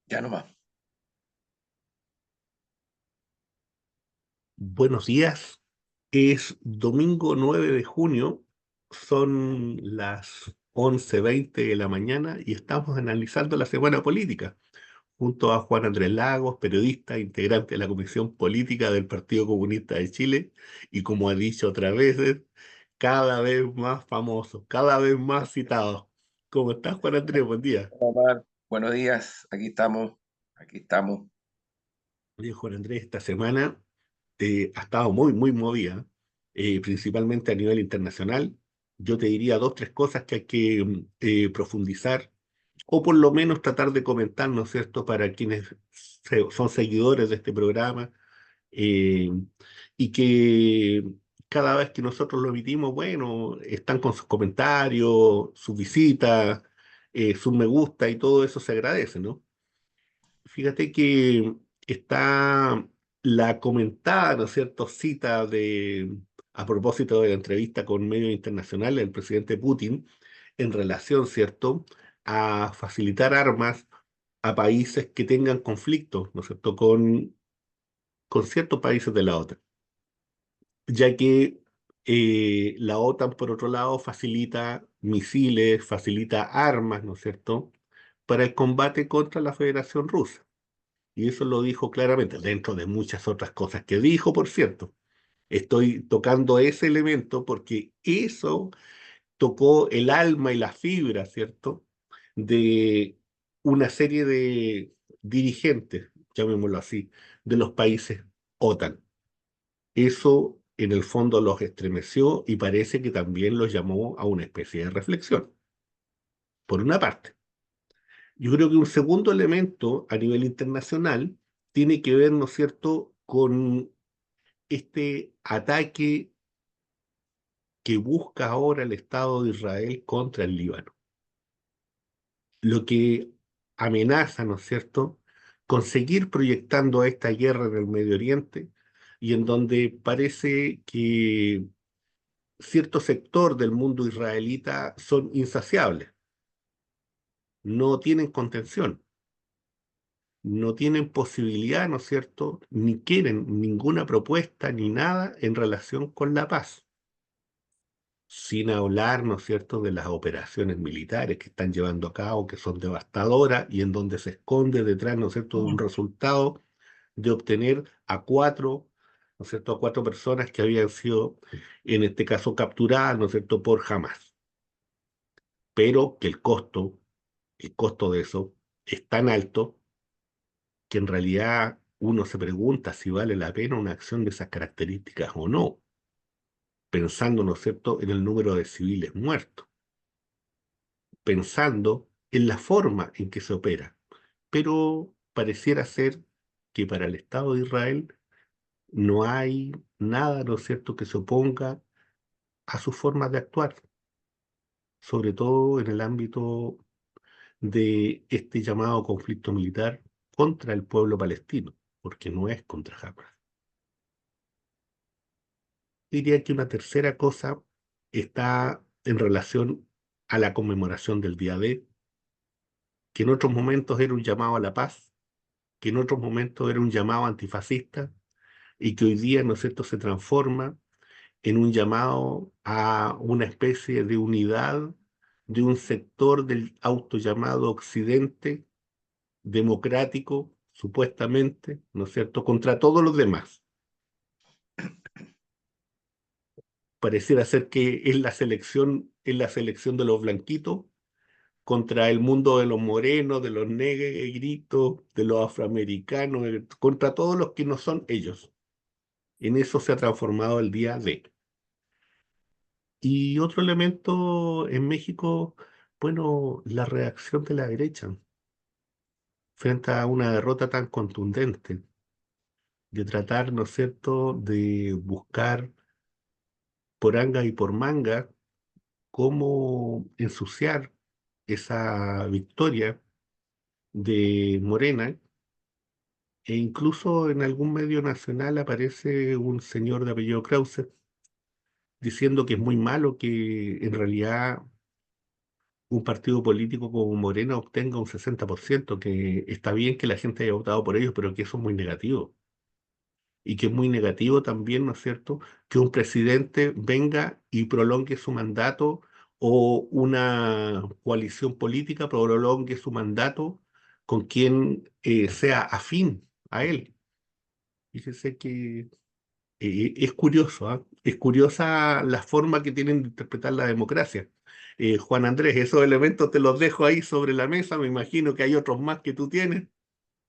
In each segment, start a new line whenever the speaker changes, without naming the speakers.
Ya nomás.
Buenos días, es domingo 9 de junio, son las 11:20 de la mañana y estamos analizando la semana política junto a Juan Andrés Lagos, periodista, integrante de la Comisión Política del Partido Comunista de Chile y como ha dicho otras veces, cada vez más famoso, cada vez más citado. ¿Cómo estás, Juan Andrés? Buen día.
Omar, buenos días. Aquí estamos. Aquí estamos.
Oye, Juan Andrés, esta semana ha estado muy movida, principalmente a nivel internacional. Yo te diría dos, tres cosas que hay que profundizar, o por lo menos tratar de comentar, ¿no es cierto?, para quienes son seguidores de este programa, eh, y que cada vez que nosotros lo emitimos, bueno, están con sus comentarios, sus visitas, sus me gusta y todo eso se agradece, ¿no? Fíjate que está la comentada, ¿no es cierto?, cita a propósito de la entrevista con medios internacionales del presidente Putin en relación, ¿cierto?, a facilitar armas a países que tengan conflictos, ¿no es cierto?, con ciertos países de la OTAN, ya que la OTAN, por otro lado, facilita misiles, facilita armas, ¿no es cierto?, para el combate contra la Federación Rusa. Y eso lo dijo claramente, dentro de muchas otras cosas que dijo, por cierto. Estoy tocando ese elemento porque eso tocó el alma y la fibra, ¿cierto?, de una serie de dirigentes, llamémoslo así, de los países OTAN. Eso en el fondo los estremeció y parece que también los llamó a una especie de reflexión, por una parte. Yo creo que un segundo elemento a nivel internacional tiene que ver, ¿no es cierto?, con este ataque que busca ahora el Estado de Israel contra el Líbano, lo que amenaza, ¿no es cierto?, con seguir proyectando esta guerra en el Medio Oriente y en donde parece que cierto sector del mundo israelita son insaciables, no tienen contención, no tienen posibilidad, ¿no es cierto?, ni quieren ninguna propuesta ni nada en relación con la paz, sin hablar, ¿no es cierto?, de las operaciones militares que están llevando a cabo, que son devastadoras y en donde se esconde detrás, ¿no es cierto?, de un resultado de obtener a cuatro, ¿no es cierto?, a cuatro personas que habían sido, en este caso, capturadas, ¿no es cierto?, por Hamas, pero que el costo de eso es tan alto que en realidad uno se pregunta si vale la pena una acción de esas características o no, pensando, ¿no es cierto?, en el número de civiles muertos, pensando en la forma en que se opera. Pero pareciera ser que para el Estado de Israel no hay nada, ¿no es cierto?, que se oponga a su forma de actuar, sobre todo en el ámbito de este llamado conflicto militar contra el pueblo palestino, porque no es contra Hamas. Diría que una tercera cosa está en relación a la conmemoración del día D, que en otros momentos era un llamado a la paz, que en otros momentos era un llamado antifascista y que hoy día, ¿no es cierto?, se transforma en un llamado a una especie de unidad de un sector del auto llamado Occidente democrático, supuestamente, ¿no es cierto?, contra todos los demás. Pareciera ser que es la selección de los blanquitos contra el mundo de los morenos, de los negritos, de los afroamericanos, contra todos los que no son ellos. En eso se ha transformado el día D. Y otro elemento en México, bueno, la reacción de la derecha frente a una derrota tan contundente, de tratar, ¿no es cierto?, de buscar por anga y por manga cómo ensuciar esa victoria de Morena, e incluso en algún medio nacional aparece un señor de apellido Krause diciendo que es muy malo que en realidad un partido político como Morena obtenga un 60%, que está bien que la gente haya votado por ellos, pero que eso es muy negativo. Y que es muy negativo también, ¿no es cierto?, que un presidente venga y prolongue su mandato o una coalición política prolongue su mandato con quien sea afín a él. Fíjese que es curioso, ¿ah? Es curiosa la forma que tienen de interpretar la democracia. Juan Andrés, esos elementos te los dejo ahí sobre la mesa, me imagino que hay otros más que tú tienes.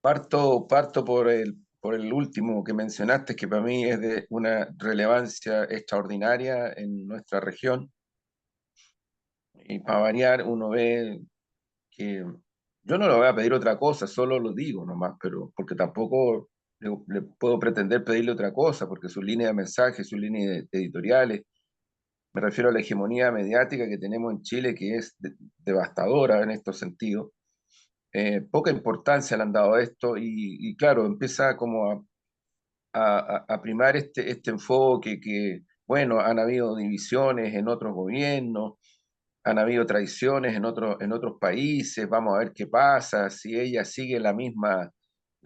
Parto por el último que mencionaste, que para mí es de una relevancia extraordinaria en nuestra región. Y para variar, uno ve que yo no le voy a pedir otra cosa, solo lo digo nomás, pero porque tampoco le puedo pretender pedirle otra cosa, porque su línea de mensajes, su línea de editoriales, me refiero a la hegemonía mediática que tenemos en Chile, que es devastadora en estos sentidos. Poca importancia le han dado a esto y claro, empieza como a primar este enfoque que, bueno, han habido divisiones en otros gobiernos, han habido traiciones en otros países, vamos a ver qué pasa, si ella sigue la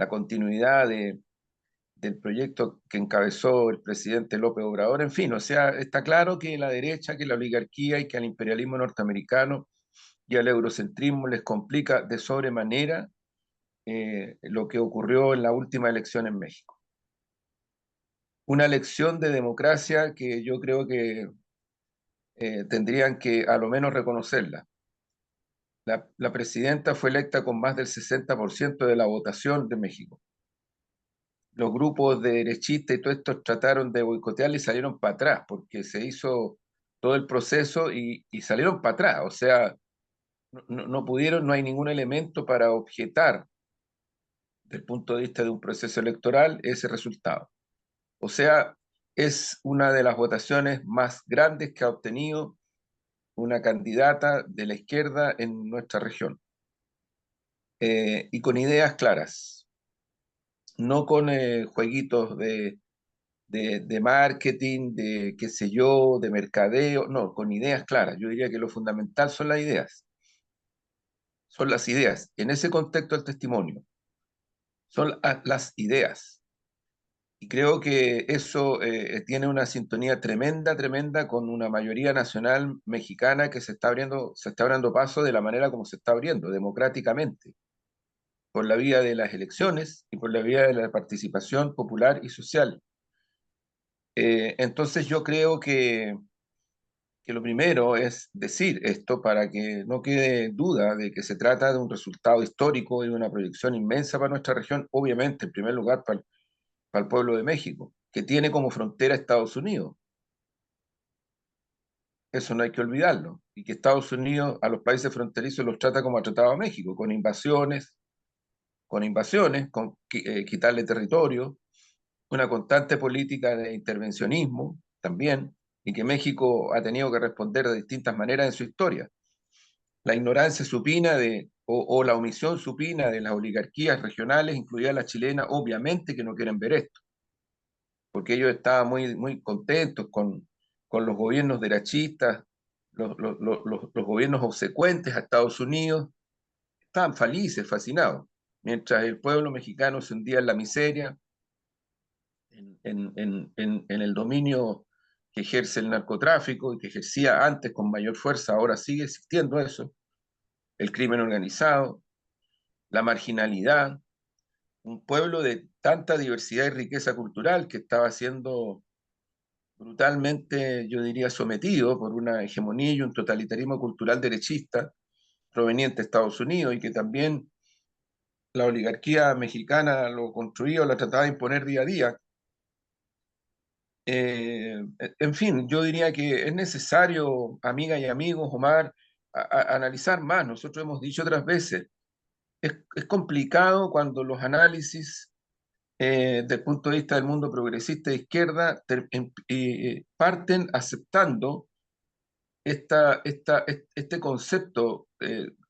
continuidad del proyecto que encabezó el presidente López Obrador, en fin, o sea, está claro que la derecha, que la oligarquía y que al imperialismo norteamericano y al eurocentrismo les complica de sobremanera lo que ocurrió en la última elección en México. Una elección de democracia que yo creo que tendrían que a lo menos reconocerla. La presidenta fue electa con más del 60% de la votación de México. Los grupos de derechistas y todo esto trataron de boicotearla y salieron para atrás, porque se hizo todo el proceso y salieron para atrás. O sea, no pudieron, no hay ningún elemento para objetar desde el punto de vista de un proceso electoral ese resultado. O sea, es una de las votaciones más grandes que ha obtenido una candidata de la izquierda en nuestra región, y con ideas claras, no con jueguitos de marketing, de qué sé yo, de mercadeo, no, con ideas claras. Yo diría que lo fundamental son las ideas. En ese contexto el testimonio, son las ideas. Y creo que eso tiene una sintonía tremenda, tremenda con una mayoría nacional mexicana que se está abriendo paso de la manera como se está abriendo, democráticamente, por la vía de las elecciones y por la vía de la participación popular y social. Entonces yo creo que lo primero es decir esto para que no quede duda de que se trata de un resultado histórico y de una proyección inmensa para nuestra región, obviamente, en primer lugar, para el pueblo de México, que tiene como frontera Estados Unidos. Eso no hay que olvidarlo. Y que Estados Unidos a los países fronterizos los trata como ha tratado a México, con quitarle territorio, una constante política de intervencionismo también, y que México ha tenido que responder de distintas maneras en su historia. La ignorancia supina o la omisión supina de las oligarquías regionales, incluida la chilena, obviamente que no quieren ver esto, porque ellos estaban muy contentos con los gobiernos derachistas, los gobiernos obsecuentes a Estados Unidos, estaban felices, fascinados, mientras el pueblo mexicano se hundía en la miseria, en el dominio que ejerce el narcotráfico y que ejercía antes con mayor fuerza, ahora sigue existiendo eso, el crimen organizado, la marginalidad, un pueblo de tanta diversidad y riqueza cultural que estaba siendo brutalmente, yo diría, sometido por una hegemonía y un totalitarismo cultural derechista proveniente de Estados Unidos y que también la oligarquía mexicana lo construía o la trataba de imponer día a día. En fin, yo diría que es necesario, amigas y amigos, Omar, analizar más. Nosotros hemos dicho otras veces, es complicado cuando los análisis desde el punto de vista del mundo progresista de izquierda parten aceptando este concepto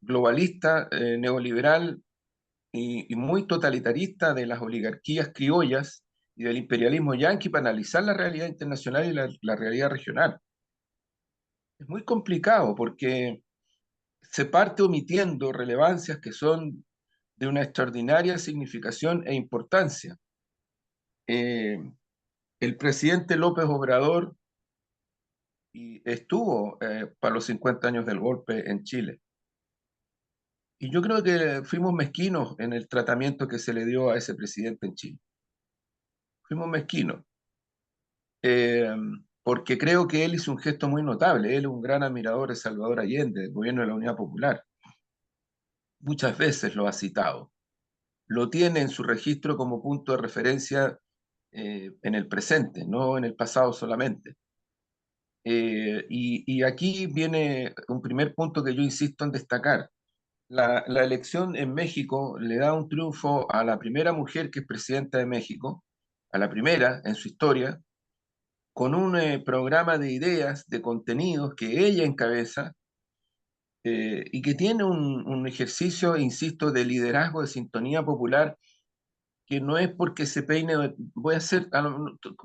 globalista, neoliberal y muy totalitarista de las oligarquías criollas y del imperialismo yanqui para analizar la realidad internacional y la realidad regional. Es muy complicado porque se parte omitiendo relevancias que son de una extraordinaria significación e importancia. Eh, el presidente López Obrador estuvo para los 50 años del golpe en Chile. Y yo creo que fuimos mezquinos en el tratamiento que se le dio a ese presidente en Chile. Fuimos mezquinos. eh, Porque creo que él hizo un gesto muy notable. Él es un gran admirador de Salvador Allende, del gobierno de la Unidad Popular. Muchas veces lo ha citado. Lo tiene en su registro como punto de referencia en el presente, no en el pasado solamente. Y aquí viene un primer punto que yo insisto en destacar. La elección en México le da un triunfo a la primera mujer que es presidenta de México, a la primera en su historia, con un programa de ideas, de contenidos que ella encabeza y que tiene un ejercicio, insisto, de liderazgo, de sintonía popular, que no es porque se peine, voy a hacer,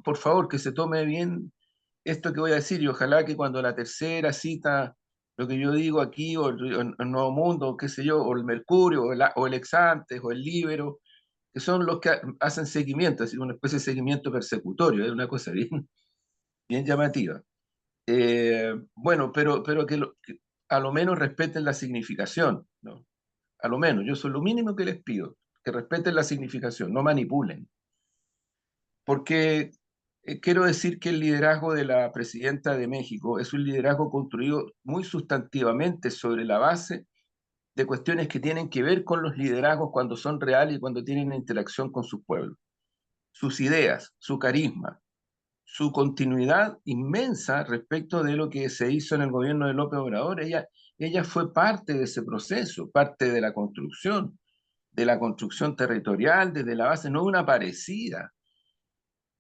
por favor, que se tome bien esto que voy a decir y ojalá que cuando la tercera cita lo que yo digo aquí, o el Nuevo Mundo, o qué sé yo, o el Mercurio, o el Exantes, o el Líbero, que son los que hacen seguimiento, así una especie de seguimiento persecutorio, es una cosa bien, bien llamativa. Bueno, pero que a lo menos respeten la significación, ¿no? A lo menos, yo soy lo mínimo que les pido, que respeten la significación, no manipulen. Porque quiero decir que el liderazgo de la presidenta de México es un liderazgo construido muy sustantivamente sobre la base de cuestiones que tienen que ver con los liderazgos cuando son reales y cuando tienen interacción con su pueblo. Sus ideas, su carisma, su continuidad inmensa respecto de lo que se hizo en el gobierno de López Obrador. Ella fue parte de ese proceso, parte de la construcción territorial desde la base, no una parecida,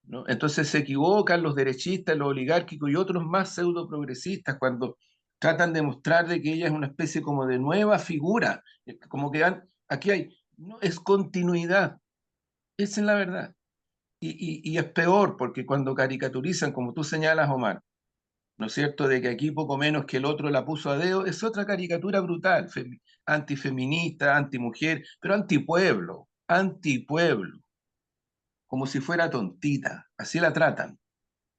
¿no? Entonces se equivocan los derechistas, los oligárquicos y otros más pseudo progresistas cuando tratan de mostrar de que ella es una especie como de nueva figura, como que aquí hay, no, es continuidad, esa es la verdad. Y es peor porque cuando caricaturizan, como tú señalas, Omar, ¿no es cierto?, de que aquí poco menos que el otro la puso a dedo, es otra caricatura brutal, antifeminista, antimujer, pero antipueblo, antipueblo, como si fuera tontita, así la tratan.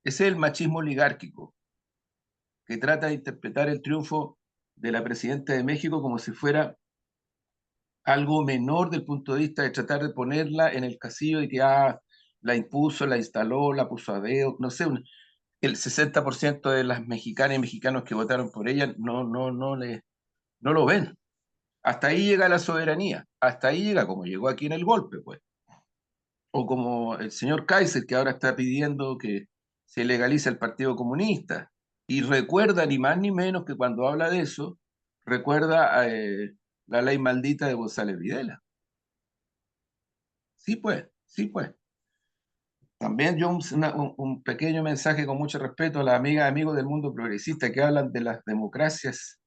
Ese es el machismo oligárquico, que trata de interpretar el triunfo de la presidenta de México como si fuera algo menor del punto de vista de tratar de ponerla en el casillo de que la impuso, la instaló, la puso a dedo, no sé, el 60% de las mexicanas y mexicanos que votaron por ella no lo ven. Hasta ahí llega la soberanía, hasta ahí llega como llegó aquí en el golpe, pues. O como el señor Kaiser, que ahora está pidiendo que se legalice el Partido Comunista. Y recuerda ni más ni menos que cuando habla de eso, recuerda la ley maldita de González Videla. Sí, pues, sí, pues. También yo un pequeño mensaje con mucho respeto a las amigas y amigos del mundo progresista que hablan de las democracias,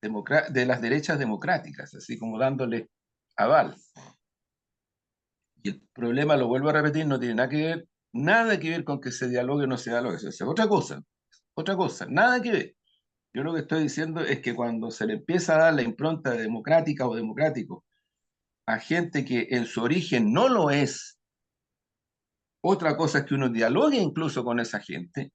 de las derechas democráticas, así como dándole aval. Y el problema, lo vuelvo a repetir, no tiene nada que ver con que se dialogue o no se dialogue. Eso es otra cosa, nada que ver. Yo lo que estoy diciendo es que cuando se le empieza a dar la impronta de democrática o democrático a gente que en su origen no lo es, otra cosa es que uno dialogue incluso con esa gente,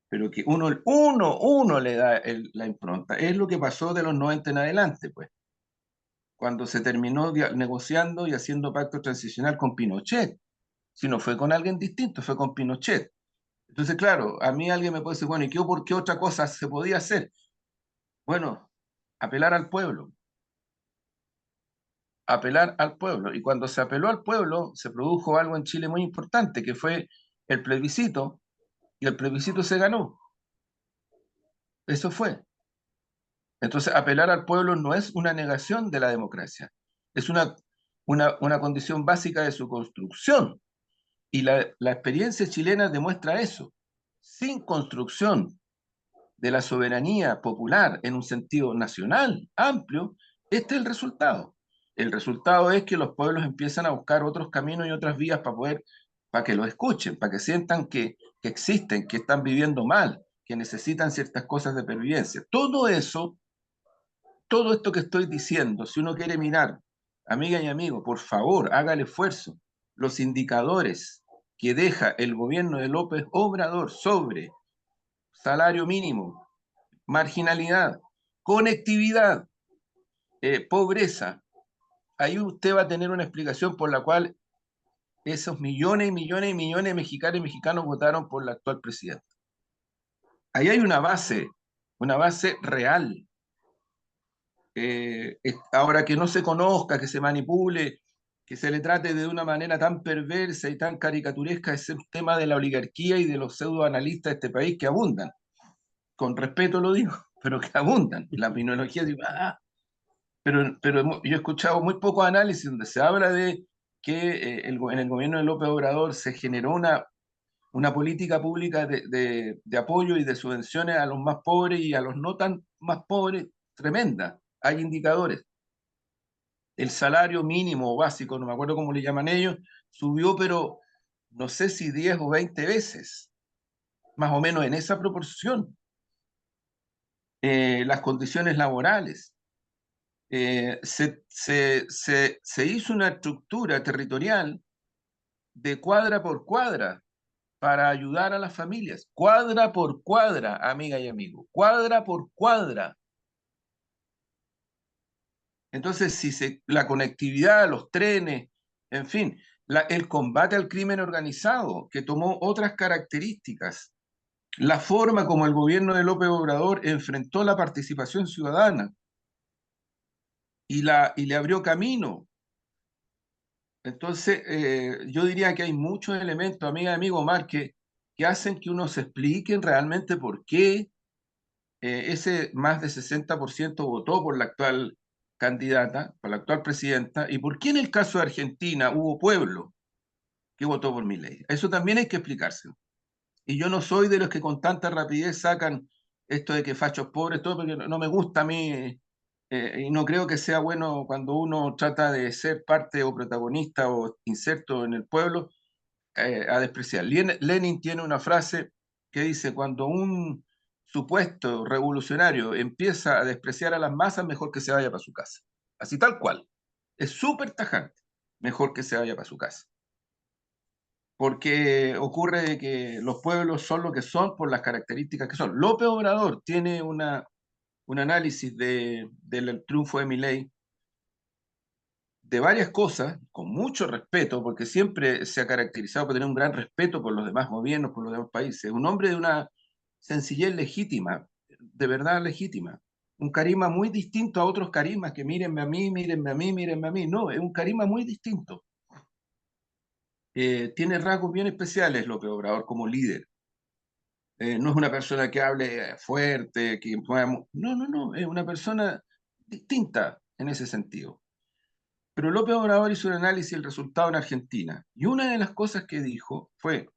pero que uno le da la impronta. Es lo que pasó de los 90 en adelante, pues, cuando se terminó negociando y haciendo pacto transicional con Pinochet. Si no fue con alguien distinto, fue con Pinochet. Entonces, claro, a mí alguien me puede decir, bueno, ¿y por qué otra cosa se podía hacer? Bueno, apelar al pueblo, apelar al pueblo. Y cuando se apeló al pueblo, se produjo algo en Chile muy importante, que fue el plebiscito, y el plebiscito se ganó. Eso fue. Entonces, apelar al pueblo no es una negación de la democracia, es una condición básica de su construcción. Y la experiencia chilena demuestra eso. Sin construcción de la soberanía popular en un sentido nacional amplio, este es el resultado. El resultado es que los pueblos empiezan a buscar otros caminos y otras vías para que los escuchen, para que sientan que existen, que están viviendo mal, que necesitan ciertas cosas de pervivencia. Todo eso todo esto que estoy diciendo, si uno quiere mirar, amiga y amigo, por favor, haga el esfuerzo. Los indicadores que deja el gobierno de López Obrador sobre salario mínimo, marginalidad, conectividad, pobreza, ahí usted va a tener una explicación por la cual esos millones y millones y millones de mexicanos y mexicanos votaron por la actual presidenta. Ahí hay una base real. Ahora que no se conozca, que se manipule, que se le trate de una manera tan perversa y tan caricaturesca, es el tema de la oligarquía y de los pseudoanalistas de este país que abundan. Con respeto lo digo, pero que abundan. La opiniología dice, pero yo he escuchado muy pocos análisis donde se habla de que en el gobierno de López Obrador se generó una política pública de apoyo y de subvenciones a los más pobres y a los no tan más pobres, tremenda. Hay indicadores. El salario mínimo básico, no me acuerdo cómo le llaman ellos, subió, pero no sé si 10 o 20 veces, más o menos en esa proporción. Las condiciones laborales. Se hizo una estructura territorial de cuadra por cuadra para ayudar a las familias. Cuadra por cuadra, amiga y amigo. Cuadra por cuadra. Entonces, la conectividad, los trenes, en fin, el combate al crimen organizado, que tomó otras características, la forma como el gobierno de López Obrador enfrentó la participación ciudadana y le abrió camino. Entonces, yo diría que hay muchos elementos, amiga y amigo, Omar, que hacen que uno se expliquen realmente por qué ese más de 60% votó por la actual candidata, por la actual presidenta, y por qué en el caso de Argentina hubo pueblo que votó por Milei. Eso también hay que explicarse. Y yo no soy de los que con tanta rapidez sacan esto de que fachos pobres, todo, porque no me gusta a mí, y no creo que sea bueno cuando uno trata de ser parte o protagonista o inserto en el pueblo, a despreciar. Lenin tiene una frase que dice, cuando un supuesto revolucionario empieza a despreciar a las masas, mejor que se vaya para su casa. Así tal cual. Es súper tajante. Mejor que se vaya para su casa. Porque ocurre que los pueblos son lo que son por las características que son. López Obrador tiene un análisis del triunfo de Milei de varias cosas, con mucho respeto, porque siempre se ha caracterizado por tener un gran respeto por los demás gobiernos, por los demás países. Un hombre de una sencillez legítima, de verdad legítima. Un carisma muy distinto a otros carismas que mírenme a mí, mírenme a mí, mírenme a mí. No, es un carisma muy distinto. Tiene rasgos bien especiales López Obrador como líder. No es una persona que hable fuerte, que pueda... No, no, no, es una persona distinta en ese sentido. Pero López Obrador hizo un análisis del resultado en Argentina. Y una de las cosas que dijo fue,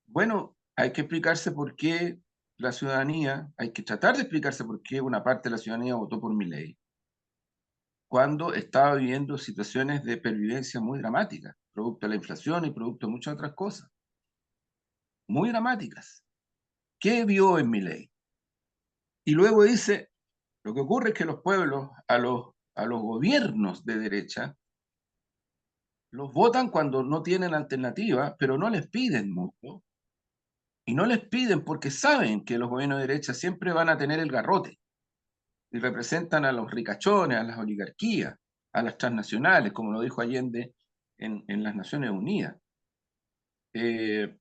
bueno, hay que explicarse por qué la ciudadanía, hay que tratar de explicarse por qué una parte de la ciudadanía votó por Milei, cuando estaba viviendo situaciones de pervivencia muy dramáticas, producto de la inflación y producto de muchas otras cosas, muy dramáticas. ¿Qué vio en Milei? Y luego dice, lo que ocurre es que los pueblos, a los gobiernos de derecha, los votan cuando no tienen alternativa, pero no les piden mucho. Y no les piden porque saben que los gobiernos de derecha siempre van a tener el garrote y representan a los ricachones, a las oligarquías, a las transnacionales, como lo dijo Allende en las Naciones Unidas. Eh,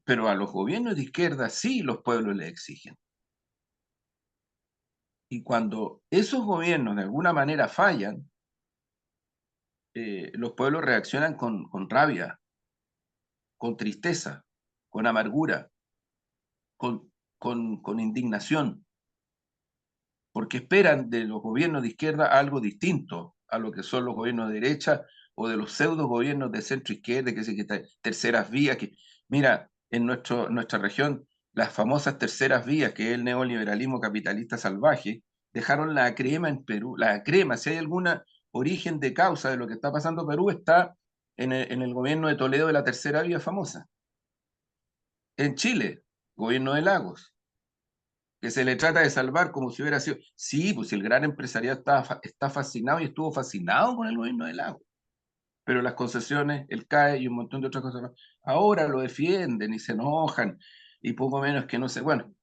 pero a los gobiernos de izquierda sí los pueblos les exigen. Y cuando esos gobiernos de alguna manera fallan, los pueblos reaccionan con rabia, con tristeza, con amargura, con indignación, porque esperan de los gobiernos de izquierda algo distinto a lo que son los gobiernos de derecha o de los pseudo gobiernos de centro izquierda, que se que terceras vías, que mira, en nuestra región las famosas terceras vías, que es el neoliberalismo capitalista salvaje, dejaron la crema en Perú, la crema, si hay alguna origen de causa de lo que está pasando en Perú, está en el gobierno de Toledo de la tercera vía famosa. En Chile, gobierno de Lagos. que se le trata de salvar como si hubiera sido. Sí, pues el gran empresariado está fascinado y estuvo fascinado con el gobierno del Lago, pero las concesiones, el CAE y un montón de otras cosas más, ahora lo defienden y se enojan y poco menos que no sé, bueno,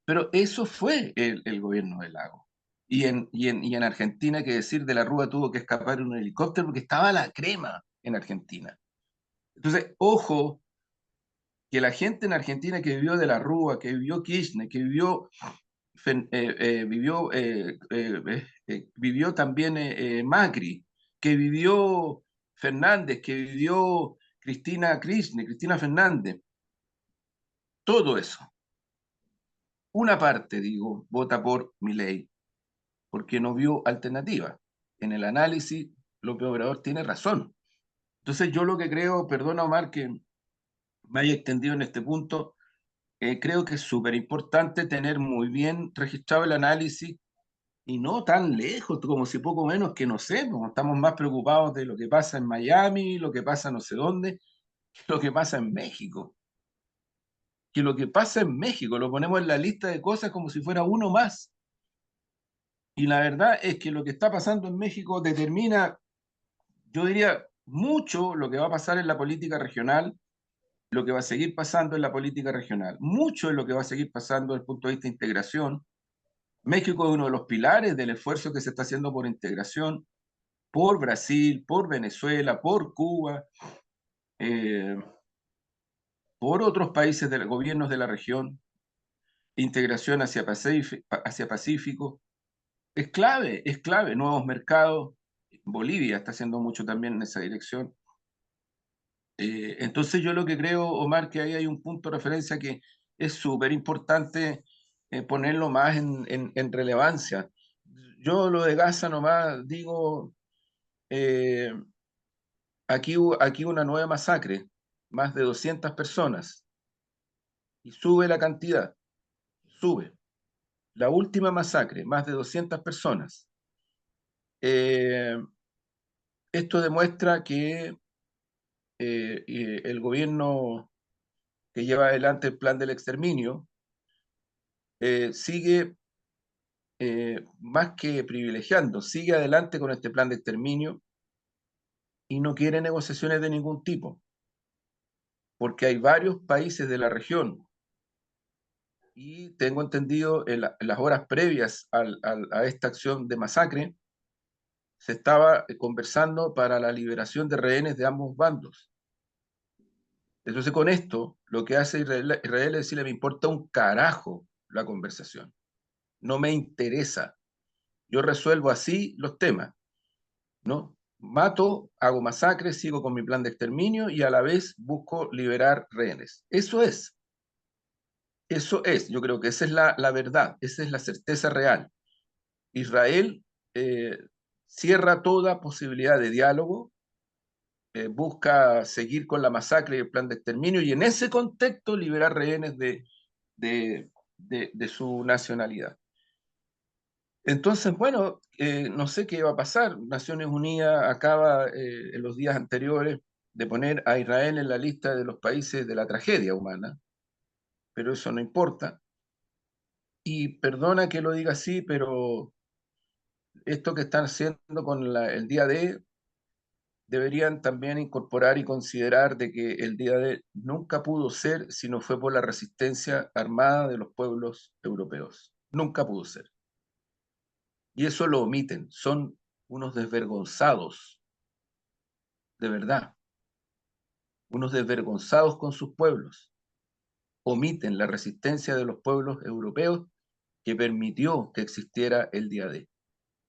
pero eso fue el gobierno del Lago. Y en Argentina, que decir, de la Rúa tuvo que escapar en un helicóptero porque estaba la crema en Argentina. Entonces, ojo, que la gente en Argentina que vivió de la Rúa, que vivió Kirchner, que vivió también Macri, que vivió Fernández, que vivió Cristina Kirchner, Cristina Fernández, todo eso. Una parte, digo, vota por Milei, porque no vio alternativa. En el análisis, López Obrador tiene razón. Entonces yo lo que creo, perdona Omar que me haya extendido en este punto, creo que es súper importante tener muy bien registrado el análisis y no tan lejos, como si poco menos que no sé, como estamos más preocupados de lo que pasa en Miami, lo que pasa no sé dónde, que lo que pasa en México. Que lo que pasa en México lo ponemos en la lista de cosas como si fuera uno más. Y la verdad es que lo que está pasando en México determina, yo diría, mucho lo que va a pasar en la política regional, lo que va a seguir pasando en la política regional, mucho de lo que va a seguir pasando desde el punto de vista de integración. México es uno de los pilares del esfuerzo que se está haciendo por integración, por Brasil, por Venezuela, por Cuba, eh, por otros países de gobiernos de la región, integración hacia Pacífico. Es clave, nuevos mercados. Bolivia está haciendo mucho también en esa dirección. Entonces yo lo que creo, Omar, que ahí hay un punto de referencia que es súper importante ponerlo más en relevancia. Yo lo de Gaza nomás digo, eh, aquí una nueva masacre, más de 200 personas, y sube la cantidad, sube. La última masacre, más de 200 personas. Eh, Esto demuestra que el gobierno que lleva adelante el plan del exterminio sigue más que privilegiando, sigue adelante con este plan de exterminio y no quiere negociaciones de ningún tipo, porque hay varios países de la región y tengo entendido en las horas previas a esta acción de masacre, se estaba conversando para la liberación de rehenes de ambos bandos. Entonces con esto, lo que hace Israel es decirle, me importa un carajo la conversación, no me interesa, yo resuelvo así los temas, ¿no? Mato, hago masacres, sigo con mi plan de exterminio y a la vez busco liberar rehenes. Eso es, yo creo que esa es la verdad, esa es la certeza real. Israel eh, cierra toda posibilidad de diálogo, busca seguir con la masacre y el plan de exterminio y en ese contexto liberar rehenes de, de su nacionalidad. Entonces, bueno, no sé qué va a pasar. Naciones Unidas acaba en los días anteriores de poner a Israel en la lista de los países de la tragedia humana, pero eso no importa. Y perdona que lo diga así, pero esto que están haciendo con el día D deberían también incorporar y considerar de que el día D nunca pudo ser si no fue por la resistencia armada de los pueblos europeos. Nunca pudo ser. Y eso lo omiten. Son unos desvergonzados, de verdad. Unos desvergonzados con sus pueblos. Omiten la resistencia de los pueblos europeos que permitió que existiera el día D.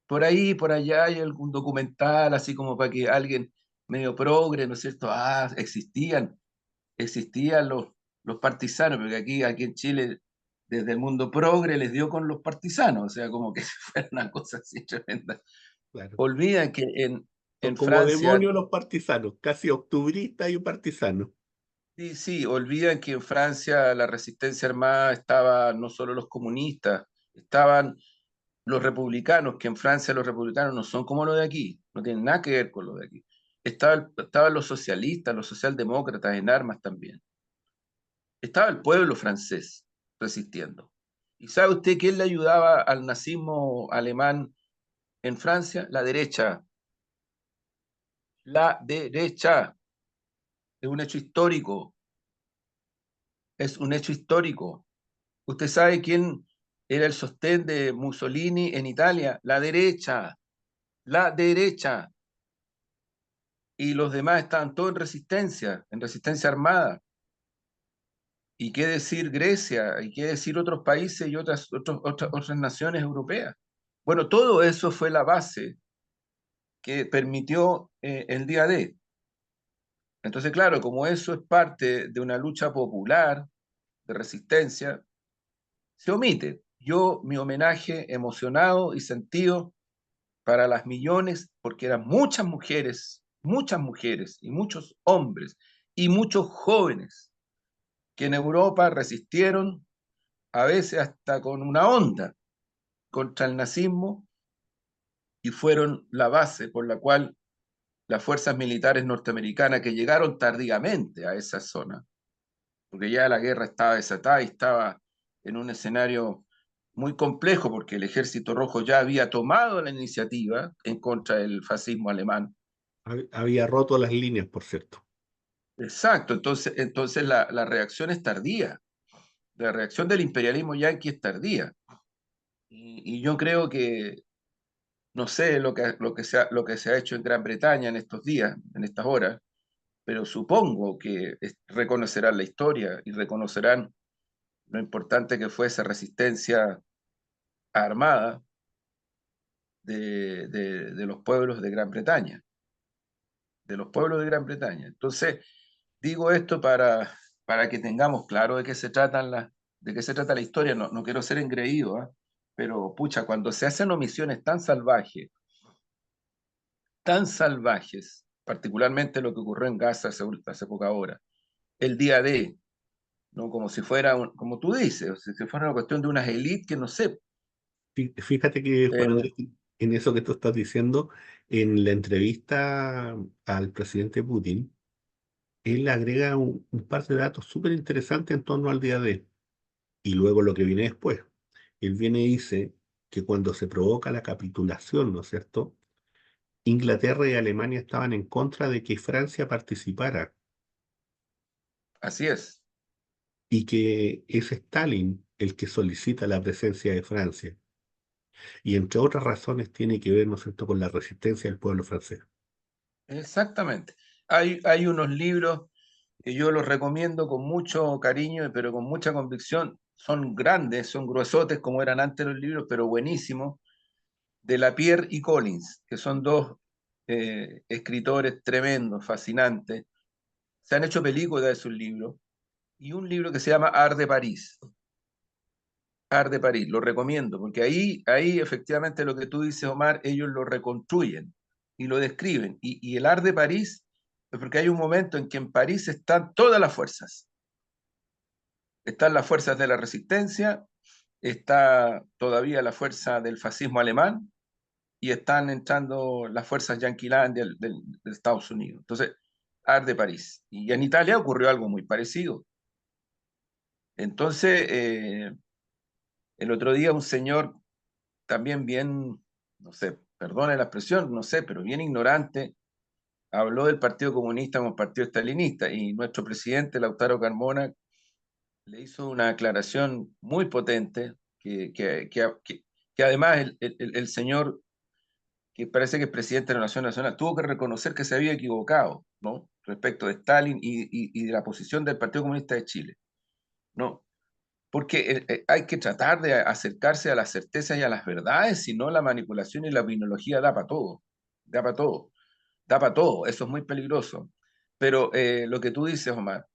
Por ahí, por allá hay algún documental, así como para que alguien medio progre, ¿no es cierto? Ah, existían los partisanos, porque aquí en Chile, desde el mundo progre, les dio con los partisanos, o sea, como que fue una cosa así tremenda.
Claro.
Olvidan que
Son
en
como
Francia,
demonios los partisanos, casi octubristas y partisanos.
sí, sí, olvidan que en Francia la resistencia armada estaba no solo los comunistas, estaban los republicanos, que en Francia los republicanos no son como los de aquí, no tienen nada que ver con los de aquí. Estaban los socialistas, los socialdemócratas en armas también. Estaba el pueblo francés resistiendo. ¿Y sabe usted quién le ayudaba al nazismo alemán en Francia? La derecha. La derecha. Es un hecho histórico. Es un hecho histórico. ¿Usted sabe quién era el sostén de Mussolini en Italia? La derecha. La derecha. Y los demás estaban todos en resistencia armada. ¿Y qué decir Grecia? ¿Y qué decir otros países y otras naciones europeas? Bueno, todo eso fue la base que permitió el día D. Entonces, claro, como eso es parte de una lucha popular de resistencia, se omite. Yo, mi homenaje emocionado y sentido para las millones, porque eran muchas mujeres y muchos hombres y muchos jóvenes que en Europa resistieron, a veces hasta con una onda, contra el nazismo, y fueron la base por la cual las fuerzas militares norteamericanas que llegaron tardíamente a esa zona, porque ya la guerra estaba desatada y estaba en un escenario muy complejo, porque el Ejército Rojo ya había tomado la iniciativa en contra del fascismo alemán.
Había roto las líneas, por cierto.
Exacto, entonces la reacción es tardía, la reacción del imperialismo yanqui es tardía. Y yo creo que, no sé lo que se ha hecho en Gran Bretaña en estos días, en estas horas, pero supongo que reconocerán la historia y reconocerán lo importante que fue esa resistencia armada de los pueblos de Gran Bretaña, de los pueblos de Gran Bretaña. Entonces, digo esto para que tengamos claro de qué se trata la historia. No, no quiero ser engreído, ¿ah? Pero pucha, cuando se hacen omisiones tan salvajes, particularmente lo que ocurrió en Gaza hace poca hora, el día D, ¿no? Como si fuera, como tú dices, o sea, si fuera una cuestión de unas élites que no sé.
Fíjate que, Juan
eh,
Andrés, en eso que tú estás diciendo, en la entrevista al presidente Putin, él agrega un par de datos súper interesantes en torno al día D y luego lo que viene después. Él viene y dice que cuando se provoca la capitulación, ¿no es cierto? Inglaterra y Alemania estaban en contra de que Francia participara
Así es.
y que es Stalin el que solicita la presencia de Francia. Y entre otras razones tiene que ver, ¿no es cierto?, con la resistencia del pueblo francés.
Exactamente. Hay unos libros que yo los recomiendo con mucho cariño, pero con mucha convicción. Son grandes, son gruesotes como eran antes los libros, pero buenísimos, de Lapierre y Collins, que son dos escritores tremendos, fascinantes. Se han hecho películas de sus libros. Y un libro que se llama Art de París. Art de París, lo recomiendo, porque ahí efectivamente lo que tú dices, Omar, ellos lo reconstruyen y lo describen. Y el Art de París es porque hay un momento en que en París están todas las fuerzas. Están las fuerzas de la resistencia, está todavía la fuerza del fascismo alemán y están entrando las fuerzas yanquilandia de Estados Unidos. Entonces, Art de París. Y en Italia ocurrió algo muy parecido. Entonces, el otro día un señor también bien, no sé, perdone la expresión, no sé, pero bien ignorante, habló del Partido Comunista como partido estalinista y nuestro presidente, Lautaro Carmona, le hizo una aclaración muy potente que además el señor, que parece que es presidente de la Nación Nacional, tuvo que reconocer que se había equivocado, ¿no? Respecto de Stalin y de la posición del Partido Comunista de Chile, ¿no? Porque hay que tratar de acercarse a las certezas y a las verdades, si no la manipulación y la opiniología da para todo, da para todo, da para todo, eso es muy peligroso. Pero lo que tú dices, Omar,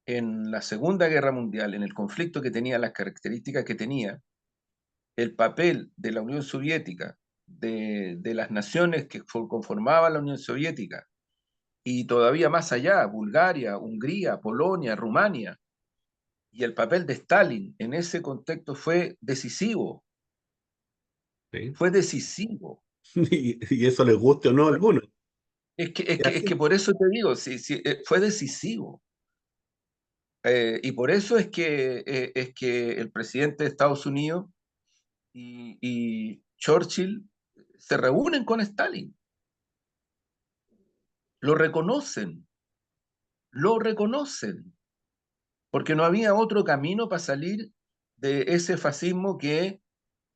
en la Segunda Guerra Mundial, en el conflicto que tenía, las características que tenía, el papel de la Unión Soviética, de las naciones que conformaban la Unión Soviética, y todavía más allá, Bulgaria, Hungría, Polonia, Rumania, y el papel de Stalin en ese contexto
¿Sí?
fue decisivo.
Y eso les guste o no a algunos.
Es que, es
Es
que, es que
así.
por eso te digo, sí, sí, fue decisivo. Y por eso es que el presidente de Estados Unidos y Churchill se reúnen con Stalin, lo reconocen, lo reconocen, porque no había otro camino para salir de ese fascismo que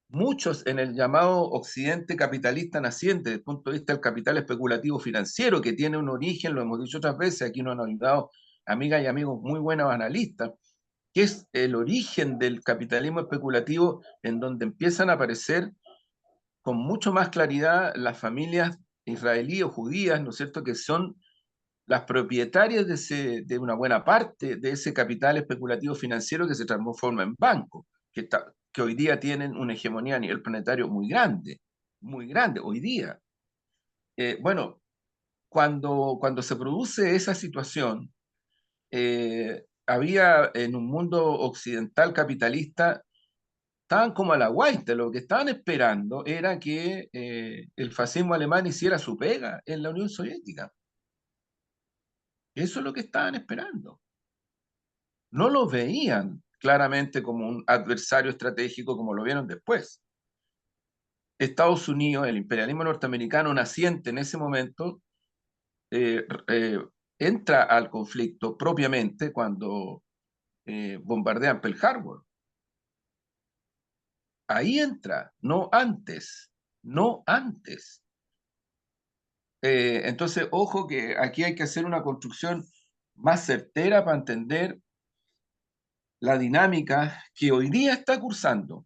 muchos en el llamado Occidente capitalista naciente, desde el punto de vista del capital especulativo financiero, que tiene un origen, lo hemos dicho otras veces, aquí nos han ayudado amigas y amigos muy buenos analistas, que es el origen del capitalismo especulativo, en donde empiezan a aparecer con mucho más claridad las familias israelíes o judías, ¿no es cierto?, que son las propietarias de una buena parte de ese capital especulativo financiero que se transforma en banco, que hoy día tienen una hegemonía a nivel planetario muy grande, hoy día. Bueno, cuando se produce esa situación, había en un mundo occidental capitalista, estaban como a la guaita, lo que estaban esperando era que el fascismo alemán hiciera su pega en la Unión Soviética. Eso es lo que estaban esperando. No lo veían claramente como un adversario estratégico como lo vieron después. Estados Unidos, el imperialismo norteamericano naciente en ese momento, eh, eh, entra al conflicto propiamente cuando bombardean Pearl Harbor. Ahí entra, no antes, no antes. Entonces, ojo que aquí hay que hacer una construcción más certera para entender la dinámica que hoy día está cursando,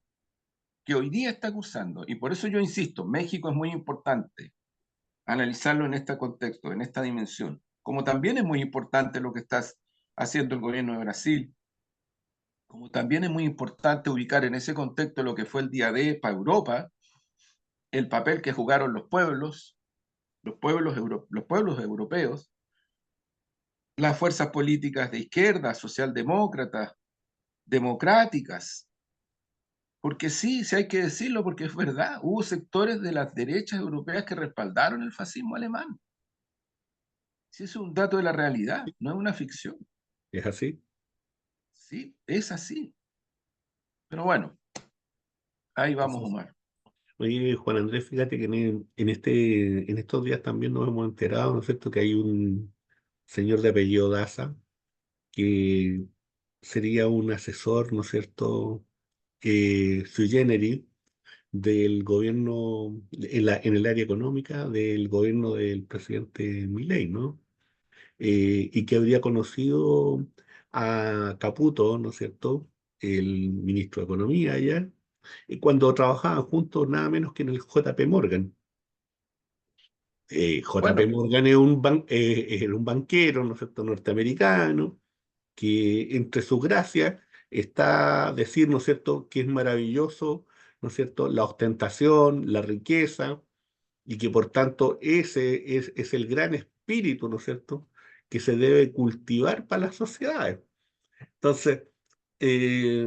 que hoy día está cursando. Y por eso yo insisto, México es muy importante analizarlo en este contexto, en esta dimensión. Como también es muy importante lo que está haciendo el gobierno de Brasil, como también es muy importante ubicar en ese contexto lo que fue el día D para Europa, el papel que jugaron los pueblos europeos, las fuerzas políticas de izquierda, socialdemócratas, democráticas, porque sí, sí hay que decirlo, porque es verdad, hubo sectores de las derechas europeas que respaldaron el fascismo alemán. Sí, es un dato de la realidad, no es una ficción.
¿Es así?
Sí, es así. Pero bueno, ahí vamos,
Entonces,
Omar.
oye, Juan Andrés, fíjate que en estos días también nos hemos enterado, ¿no es cierto?, que hay un señor de apellido Daza que sería un asesor, ¿no es cierto?, sui generis del gobierno, en el área económica del gobierno del presidente Milei, ¿no? Y que habría conocido a Caputo, ¿no es cierto?, el ministro de Economía allá, cuando trabajaban juntos nada menos que en el JP Morgan. JP
Bueno,
Morgan era un banquero, ¿no es cierto?, norteamericano, que entre sus gracias está decir, ¿no es cierto?, que es maravilloso, ¿no es cierto?, la ostentación, la riqueza, y que por tanto ese es el gran espíritu, ¿no es cierto?, que se debe cultivar para las sociedades. Entonces, eh,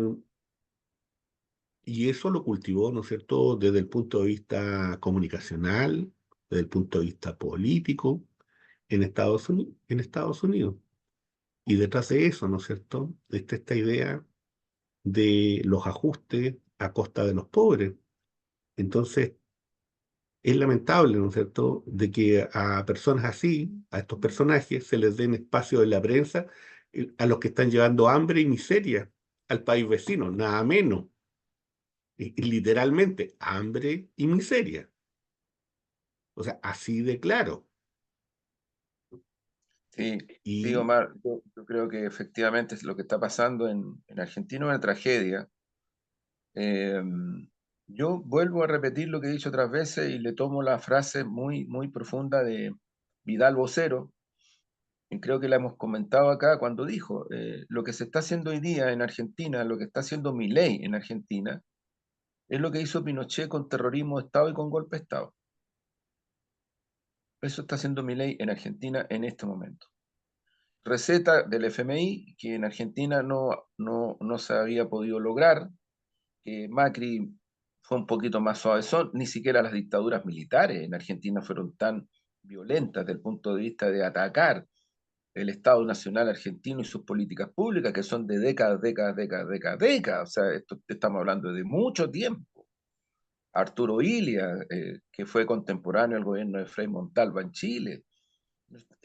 y eso lo cultivó, ¿no es cierto?, desde el punto de vista comunicacional, desde el punto de vista político, en Estados Unidos. Y detrás de eso, ¿no es cierto?, está esta idea de los ajustes a costa de los pobres. Entonces, es lamentable, ¿no es cierto?, de que a personas así, a estos personajes, se les den espacio en la prensa, a los que están llevando hambre y miseria al país vecino, nada menos. Y literalmente, hambre y miseria. O sea, así de claro.
sí, sí,
Y
Omar, yo creo que efectivamente es lo que está pasando en Argentina, es una tragedia. Eh, yo vuelvo a repetir lo que he dicho otras veces y le tomo la frase muy, muy profunda de Vidal Vocero, y creo que la hemos comentado acá cuando dijo, lo que se está haciendo hoy día en Argentina, lo que está haciendo Milei en Argentina, es lo que hizo Pinochet con terrorismo de Estado y con golpe de Estado. Eso está haciendo Milei en Argentina en este momento. Receta del FMI que en Argentina no se había podido lograr, que Macri fue un poquito más suavezón, ni siquiera las dictaduras militares en Argentina fueron tan violentas desde el punto de vista de atacar. el Estado Nacional Argentino y sus políticas públicas, que son de décadas, décadas, décadas, décadas, décadas. O sea, esto estamos hablando de mucho tiempo. Arturo Illia, que fue contemporáneo al gobierno de Frei Montalva en Chile,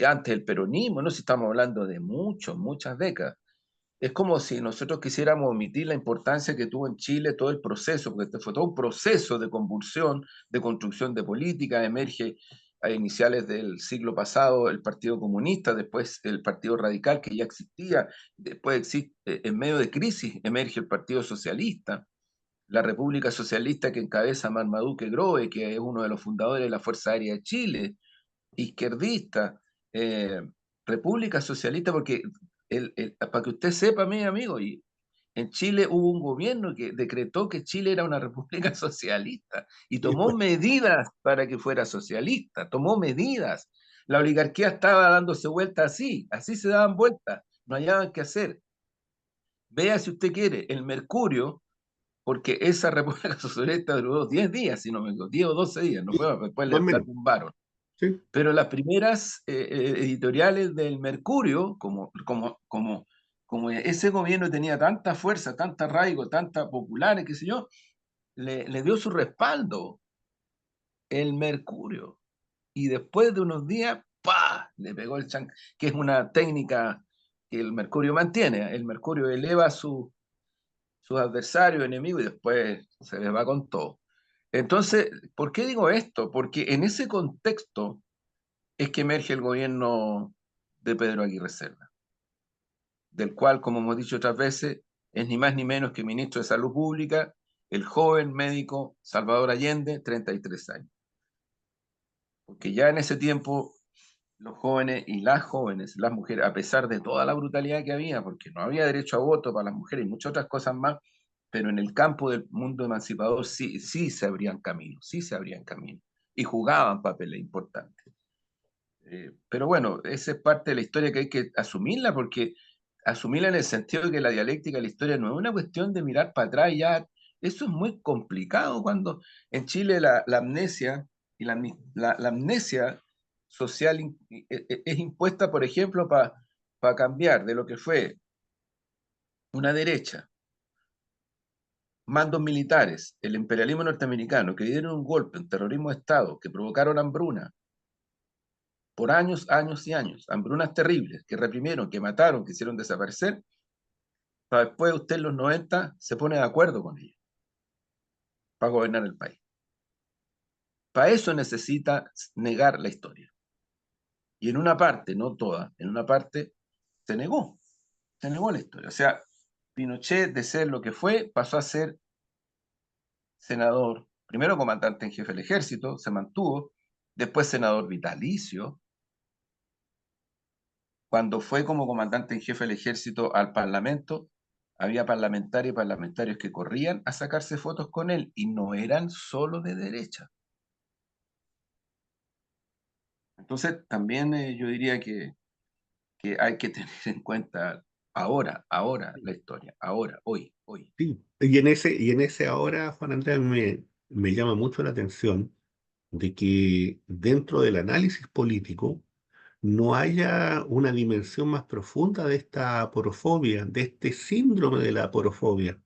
antes del peronismo, no sé si estamos hablando de muchas décadas. Es como si nosotros quisiéramos omitir la importancia que tuvo en Chile todo el proceso, porque este fue todo un proceso de convulsión, de construcción de política, emerge a iniciales del siglo pasado el Partido Comunista, después el Partido Radical que ya existía, después existe, en medio de crisis emerge el Partido Socialista, la República Socialista que encabeza Marmaduke Grohe, que es uno de los fundadores de la Fuerza Aérea de Chile, izquierdista, eh, República Socialista, porque para que usted sepa, mi amigo, y en Chile hubo un gobierno que decretó que Chile era una república socialista y
Y
tomó
después,
medidas para que fuera socialista, tomó medidas. La oligarquía estaba dándose vuelta así, así se daban vueltas, no hallaban qué hacer. Vea si usted quiere, el Mercurio, porque esa república socialista duró 10 días, si no me equivoco, 10 o 12 días, no
sí,
fue, después
más o
la
menos,
tumbaron.
sí,
Pero las primeras editoriales del Mercurio, como ese gobierno tenía tanta fuerza, tanta arraigo, tanta populares, qué sé yo, le dio su respaldo el Mercurio. Y después de unos días, ¡pa! Le pegó el chan, que es una técnica que el Mercurio mantiene. El Mercurio eleva a sus adversarios, enemigos, y después se les va con todo. Entonces, ¿por qué digo esto? Porque en ese contexto es que emerge el gobierno de Pedro Aguirre Cerda, del cual, como hemos dicho otras veces, es ni más ni menos que ministro de Salud Pública, el joven médico Salvador Allende, 33 años. Porque ya en ese tiempo los jóvenes y las jóvenes, las mujeres, a pesar de toda la brutalidad que había, porque no había derecho a voto para las mujeres y muchas otras cosas más, pero en el campo del mundo emancipador sí se abrían caminos, sí se abrían caminos y jugaban papeles importantes. Pero bueno, esa es parte de la historia que hay que asumirla, porque asumirla en el sentido de que la dialéctica de la historia no es una cuestión de mirar para atrás y ya. Eso es muy complicado cuando en Chile la amnesia y la amnesia social es impuesta, por ejemplo, para cambiar de lo que fue una derecha, mandos militares, el imperialismo norteamericano, que dieron un golpe, un terrorismo de Estado, que provocaron hambruna, por años, años y años, hambrunas terribles que reprimieron, que mataron, que hicieron desaparecer, para después usted en los 90 se pone de acuerdo con ellos para gobernar el país. Para eso necesita negar la historia. Y en una parte, no toda, en una parte se negó la historia. O sea, Pinochet de ser lo que fue, pasó a ser senador, primero comandante en jefe del ejército, se mantuvo, después senador vitalicio, cuando fue como comandante en jefe del ejército al Parlamento, había parlamentarios y parlamentarios que corrían a sacarse fotos con él y no eran solo de derecha. Entonces, también yo diría que hay que tener en cuenta ahora la historia, ahora, hoy.
sí. Y en ese ahora, Juan Andrés, me llama mucho la atención de que dentro del análisis político no haya una dimensión más profunda de esta aporofobia, de este síndrome de la aporofobia,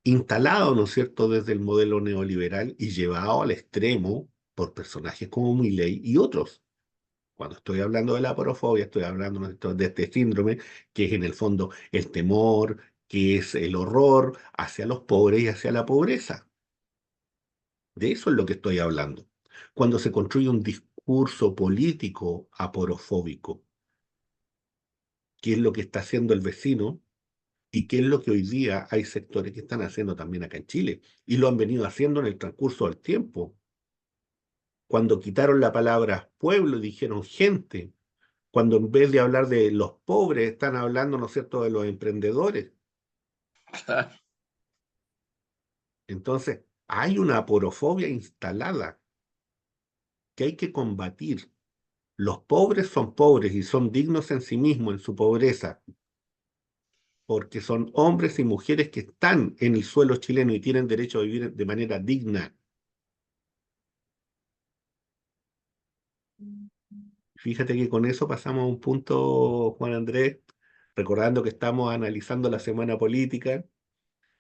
instalado, ¿no es cierto?, desde el modelo neoliberal y llevado al extremo por personajes como Milei y otros. Cuando estoy hablando de la aporofobia, estoy hablando, ¿no es cierto?, de este síndrome que es en el fondo el temor, que es el horror hacia los pobres y hacia la pobreza. De eso es lo que estoy hablando. Cuando se construye un discurso político aporofóbico, ¿qué es lo que está haciendo el vecino? ¿Y qué es lo que hoy día hay sectores que están haciendo también acá en Chile? Y lo han venido haciendo en el transcurso del tiempo. Cuando quitaron la palabra pueblo y dijeron gente, cuando en vez de hablar de los pobres están hablando, ¿no es cierto?, de los emprendedores. Entonces, hay una aporofobia instalada que hay que combatir. Los pobres son pobres y son dignos en sí mismos, en su pobreza, porque son hombres y mujeres que están en el suelo chileno y tienen derecho a vivir de manera digna. Fíjate que con eso pasamos a un punto, Juan Andrés, recordando que estamos analizando la semana política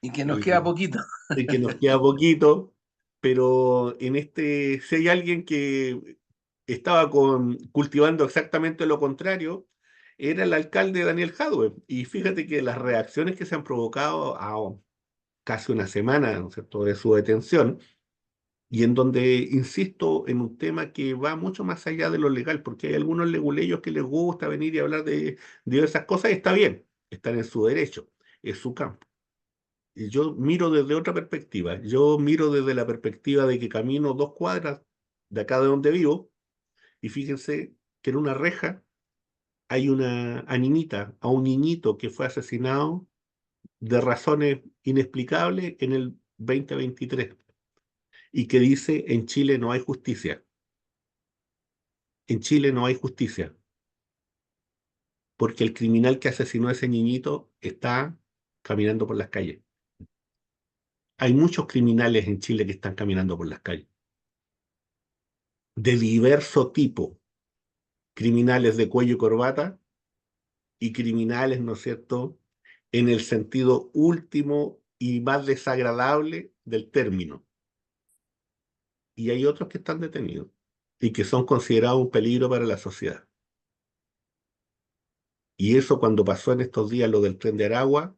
Y que nos queda
y,
poquito.
y que nos queda poquito, pero en este, si hay alguien que estaba cultivando exactamente lo contrario, era el alcalde Daniel Jadwe. Y fíjate que las reacciones que se han provocado a casi una semana, ¿no es cierto?, de su detención, y en donde insisto en un tema que va mucho más allá de lo legal, porque hay algunos leguleyos que les gusta venir y hablar de esas cosas, y está bien, están en su derecho, es su campo. Y yo miro desde otra perspectiva, yo miro desde la perspectiva de que camino 2 cuadras de acá de donde vivo, y fíjense que en una reja hay una niñita, a un niñito que fue asesinado de razones inexplicables en el 2023 y que dice en Chile no hay justicia. En Chile no hay justicia, porque el criminal que asesinó a ese niñito está caminando por las calles. Hay muchos criminales en Chile que están caminando por las calles, de diverso tipo, criminales de cuello y corbata y criminales, ¿no es cierto?, en el sentido último y más desagradable del término. Y hay otros que están detenidos y que son considerados un peligro para la sociedad. Y eso cuando pasó en estos días lo del Tren de Aragua,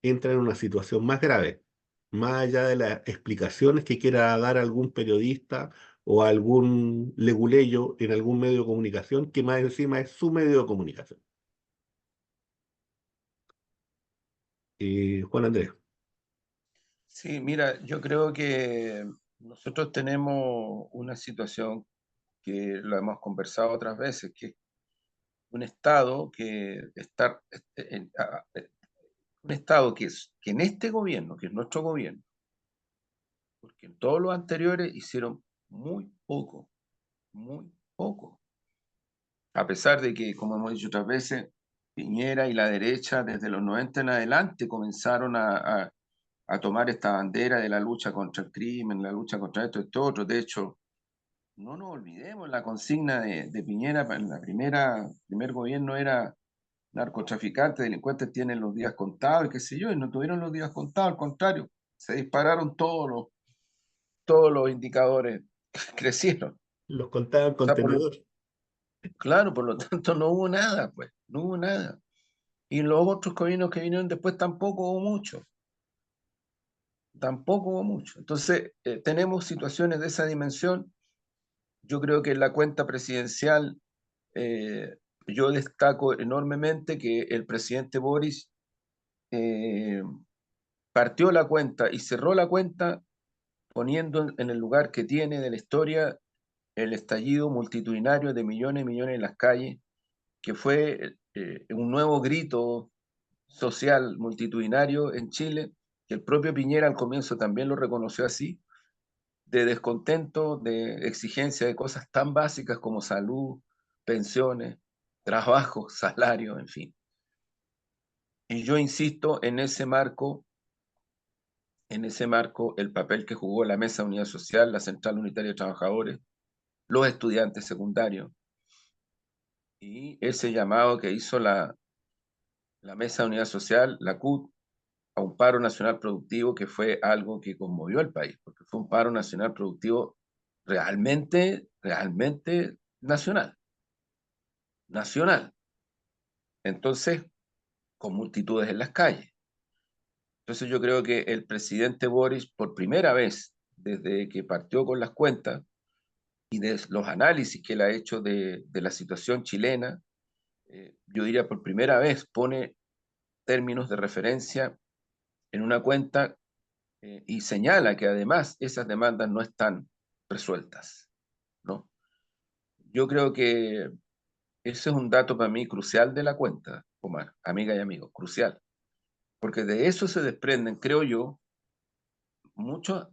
entra en una situación más grave, más allá de las explicaciones que quiera dar algún periodista o algún leguleyo en algún medio de comunicación, que más encima es su medio de comunicación. Juan Andrés,
Sí, mira, yo creo que nosotros tenemos una situación que lo hemos conversado otras veces, que es un Estado que está, un Estado que en este gobierno, que es nuestro gobierno, porque en todos los anteriores hicieron muy poco, a pesar de que, como hemos dicho otras veces, Piñera y la derecha desde los 90 en adelante comenzaron a tomar esta bandera de la lucha contra el crimen, la lucha contra esto otro. De hecho, no nos olvidemos, la consigna de Piñera en la primer gobierno era narcotraficantes, delincuentes tienen los días contados, y qué sé yo, y no tuvieron los días contados, al contrario, se dispararon todos los indicadores, crecieron. O
los contaban con
sea,
tenedor.
claro, por lo tanto no hubo nada, pues, no hubo nada. Y los otros gobiernos que vinieron después tampoco hubo mucho, tampoco hubo mucho. Entonces, tenemos situaciones de esa dimensión. Yo creo que en la cuenta presidencial, eh, yo destaco enormemente que el presidente Boris eh, partió la cuenta y cerró la cuenta poniendo en el lugar que tiene de la historia el estallido multitudinario de millones y millones en las calles, que fue un nuevo grito social multitudinario en Chile, que el propio Piñera al comienzo también lo reconoció así, de descontento, de exigencia de cosas tan básicas como salud, pensiones, trabajo, salario, en fin. Y yo insisto en ese marco, el papel que jugó la Mesa de Unidad Social, la Central Unitaria de Trabajadores, los estudiantes secundarios y ese llamado que hizo la Mesa de Unidad Social, la CUT, a un paro nacional productivo que fue algo que conmovió al país, porque fue un paro nacional productivo realmente nacional, nacional. Entonces, con multitudes en las calles. Entonces yo creo que el presidente Boris, por primera vez desde que partió con las cuentas y de los análisis que él ha hecho de la situación chilena, yo diría por primera vez pone términos de referencia en una cuenta y señala que además esas demandas no están resueltas, ¿no? Yo creo que ese es un dato para mí crucial de la cuenta, Omar, amiga y amigo, crucial, porque de eso se desprenden, creo yo, muchos,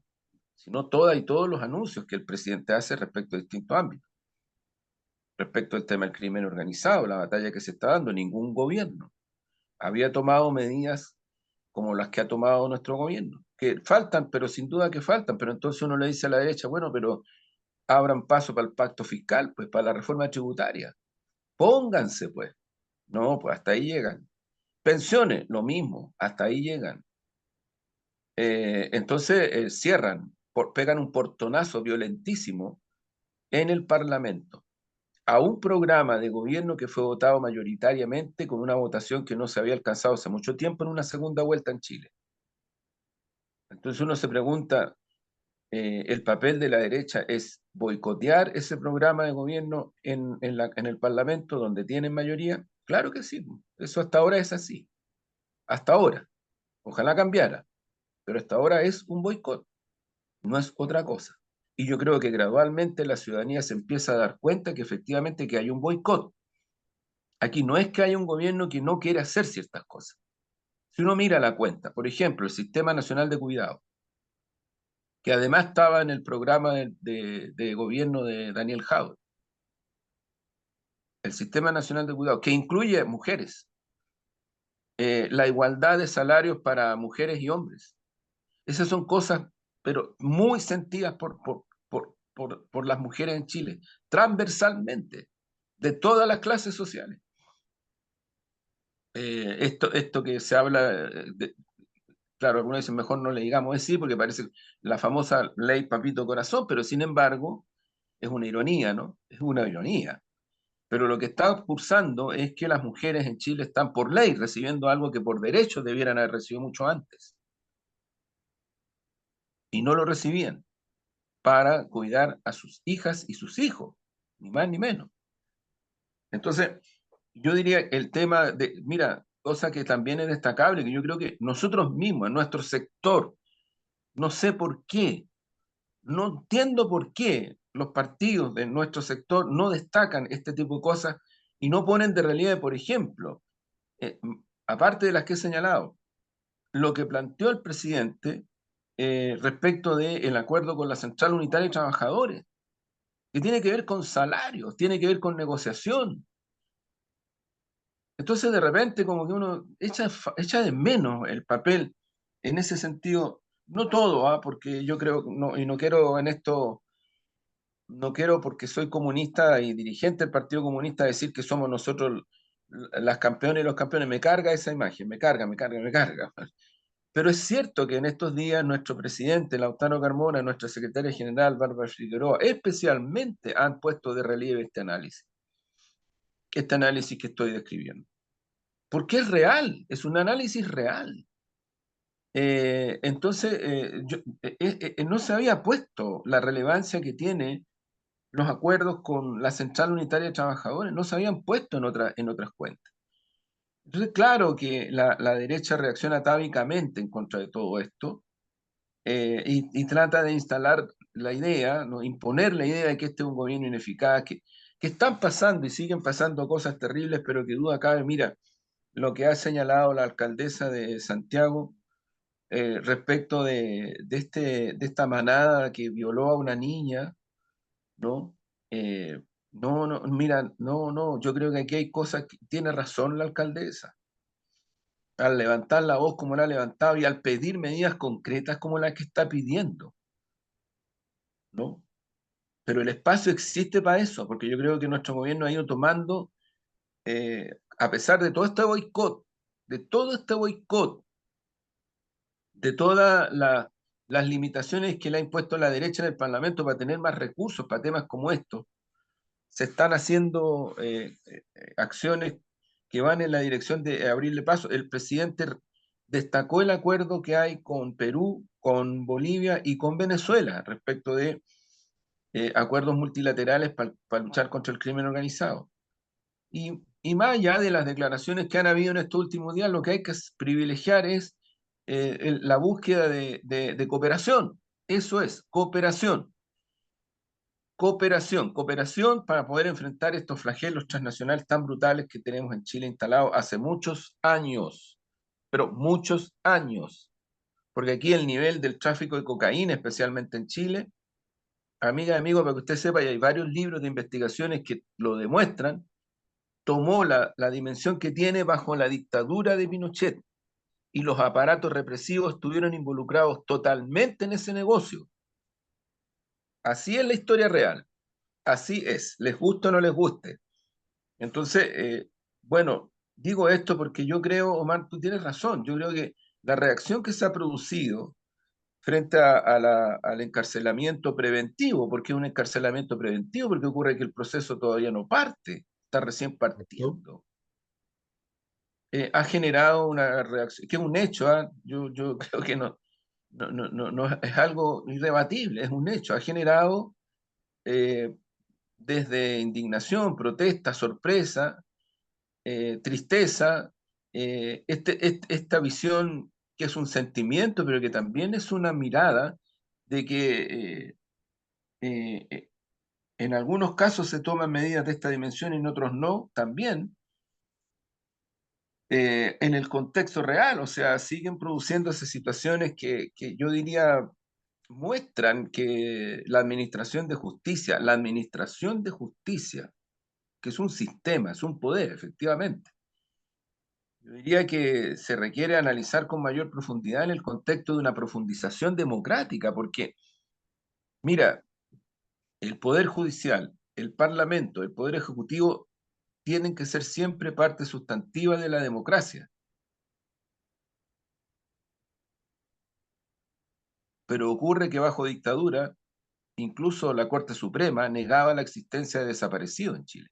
si no todas y todos los anuncios que el presidente hace respecto a distintos ámbitos, respecto al tema del crimen organizado, la batalla que se está dando. Ningún gobierno había tomado medidas como las que ha tomado nuestro gobierno, que faltan, pero sin duda que faltan, pero entonces uno le dice a la derecha, bueno, pero abran paso para el pacto fiscal, pues para la reforma tributaria. Pónganse, pues. No, pues hasta ahí llegan. Pensiones, lo mismo, hasta ahí llegan. Entonces cierran, pegan un portonazo violentísimo en el Parlamento a un programa de gobierno que fue votado mayoritariamente con una votación que no se había alcanzado hace mucho tiempo en una segunda vuelta en Chile. Entonces uno se pregunta, ¿el papel de la derecha es boicotear ese programa de gobierno en el Parlamento donde tienen mayoría? Claro que sí, eso hasta ahora es así, hasta ahora. Ojalá cambiara, pero hasta ahora es un boicot, no es otra cosa. Y yo creo que gradualmente la ciudadanía se empieza a dar cuenta que efectivamente que hay un boicot. Aquí no es que haya un gobierno que no quiere hacer ciertas cosas. Si uno mira la cuenta, por ejemplo, el Sistema Nacional de Cuidado, que además estaba en el programa de gobierno de Daniel Jadot, el Sistema Nacional de Cuidado, que incluye mujeres, la igualdad de salarios para mujeres y hombres. Esas son cosas, pero muy sentidas por las mujeres en Chile, transversalmente, de todas las clases sociales. Esto que se habla, claro, algunos dicen mejor no le digamos sí, porque parece la famosa ley Papito Corazón, pero sin embargo es una ironía, ¿no? Es una ironía. Pero lo que está cursando es que las mujeres en Chile están por ley recibiendo algo que por derecho debieran haber recibido mucho antes, y no lo recibían para cuidar a sus hijas y sus hijos, ni más ni menos. Entonces, yo diría el tema de, mira, cosa que también es destacable, que yo creo que nosotros mismos, en nuestro sector, no sé por qué, no entiendo por qué los partidos de nuestro sector no destacan este tipo de cosas y no ponen de relieve, por ejemplo, eh, aparte de las que he señalado, lo que planteó el presidente respecto del acuerdo con la Central Unitaria de Trabajadores, que tiene que ver con salarios, tiene que ver con negociación. Entonces, de repente, como que uno echa de menos el papel en ese sentido, no todo, porque yo creo, no, y no quiero en esto, no quiero porque soy comunista y dirigente del Partido Comunista decir que somos nosotros las campeones y los campeones. Me carga esa imagen, me carga, me carga, me carga. Pero es cierto que en estos días nuestro presidente, Lautaro Carmona, nuestra secretaria general, Bárbara Figueroa, especialmente han puesto de relieve este análisis que estoy describiendo. Porque es real, es un análisis real. Entonces, no se había puesto la relevancia que tiene los acuerdos con la Central Unitaria de Trabajadores, no se habían puesto en otras cuentas. Entonces, claro que la derecha reacciona atávicamente en contra de todo esto, y trata de instalar la idea, ¿no? Imponer la idea de que este es un gobierno ineficaz, que están pasando y siguen pasando cosas terribles, pero que duda cabe, mira, lo que ha señalado la alcaldesa de Santiago respecto de esta manada que violó a una niña, ¿no? No, no, mira, no, no, yo creo que aquí hay cosas que tiene razón la alcaldesa. Al levantar la voz como la ha levantado y al pedir medidas concretas como las que está pidiendo, ¿no? Pero el espacio existe para eso, porque yo creo que nuestro gobierno ha ido tomando, a pesar de todo este boicot, de todo este boicot, de todas las limitaciones que le ha impuesto la derecha en el Parlamento para tener más recursos para temas como estos, se están haciendo acciones que van en la dirección de abrirle paso. El presidente destacó el acuerdo que hay con Perú, con Bolivia y con Venezuela respecto de acuerdos multilaterales para luchar contra el crimen organizado. Y más allá de las declaraciones que han habido en estos últimos días, lo que hay que privilegiar es la búsqueda de cooperación. Eso es, cooperación. Cooperación, cooperación para poder enfrentar estos flagelos transnacionales tan brutales que tenemos en Chile instalados hace muchos años, pero muchos años. Porque aquí el nivel del tráfico de cocaína, especialmente en Chile, amiga y amigo, para que usted sepa, y hay varios libros de investigaciones que lo demuestran, tomó la dimensión que tiene bajo la dictadura de Pinochet y los aparatos represivos estuvieron involucrados totalmente en ese negocio. Así es la historia real. Así es, les guste o no les guste. Entonces, bueno, digo esto porque yo creo, Omar, tú tienes razón. Yo creo que la reacción que se ha producido frente al encarcelamiento preventivo, porque es un encarcelamiento preventivo, porque ocurre que el proceso todavía no parte, está recién
¿Cierto?
partiendo, ha generado una reacción, que es un hecho, ¿ah? Yo creo que no es algo irrebatible, es un hecho, ha generado eh, desde indignación, protesta, sorpresa, tristeza, esta visión que es un sentimiento, pero que también es una mirada de que en algunos casos se toman medidas de esta dimensión y en otros no, también en el contexto real, o sea, siguen produciéndose situaciones que yo diría muestran que la administración de justicia, que es un sistema, es un poder, efectivamente. Yo diría que se requiere analizar con mayor profundidad en el contexto de una profundización democrática, porque, mira, el Poder Judicial, el Parlamento, el Poder Ejecutivo tienen que ser siempre parte sustantiva de la democracia, pero ocurre que bajo dictadura, incluso la Corte Suprema negaba la existencia de desaparecidos en Chile,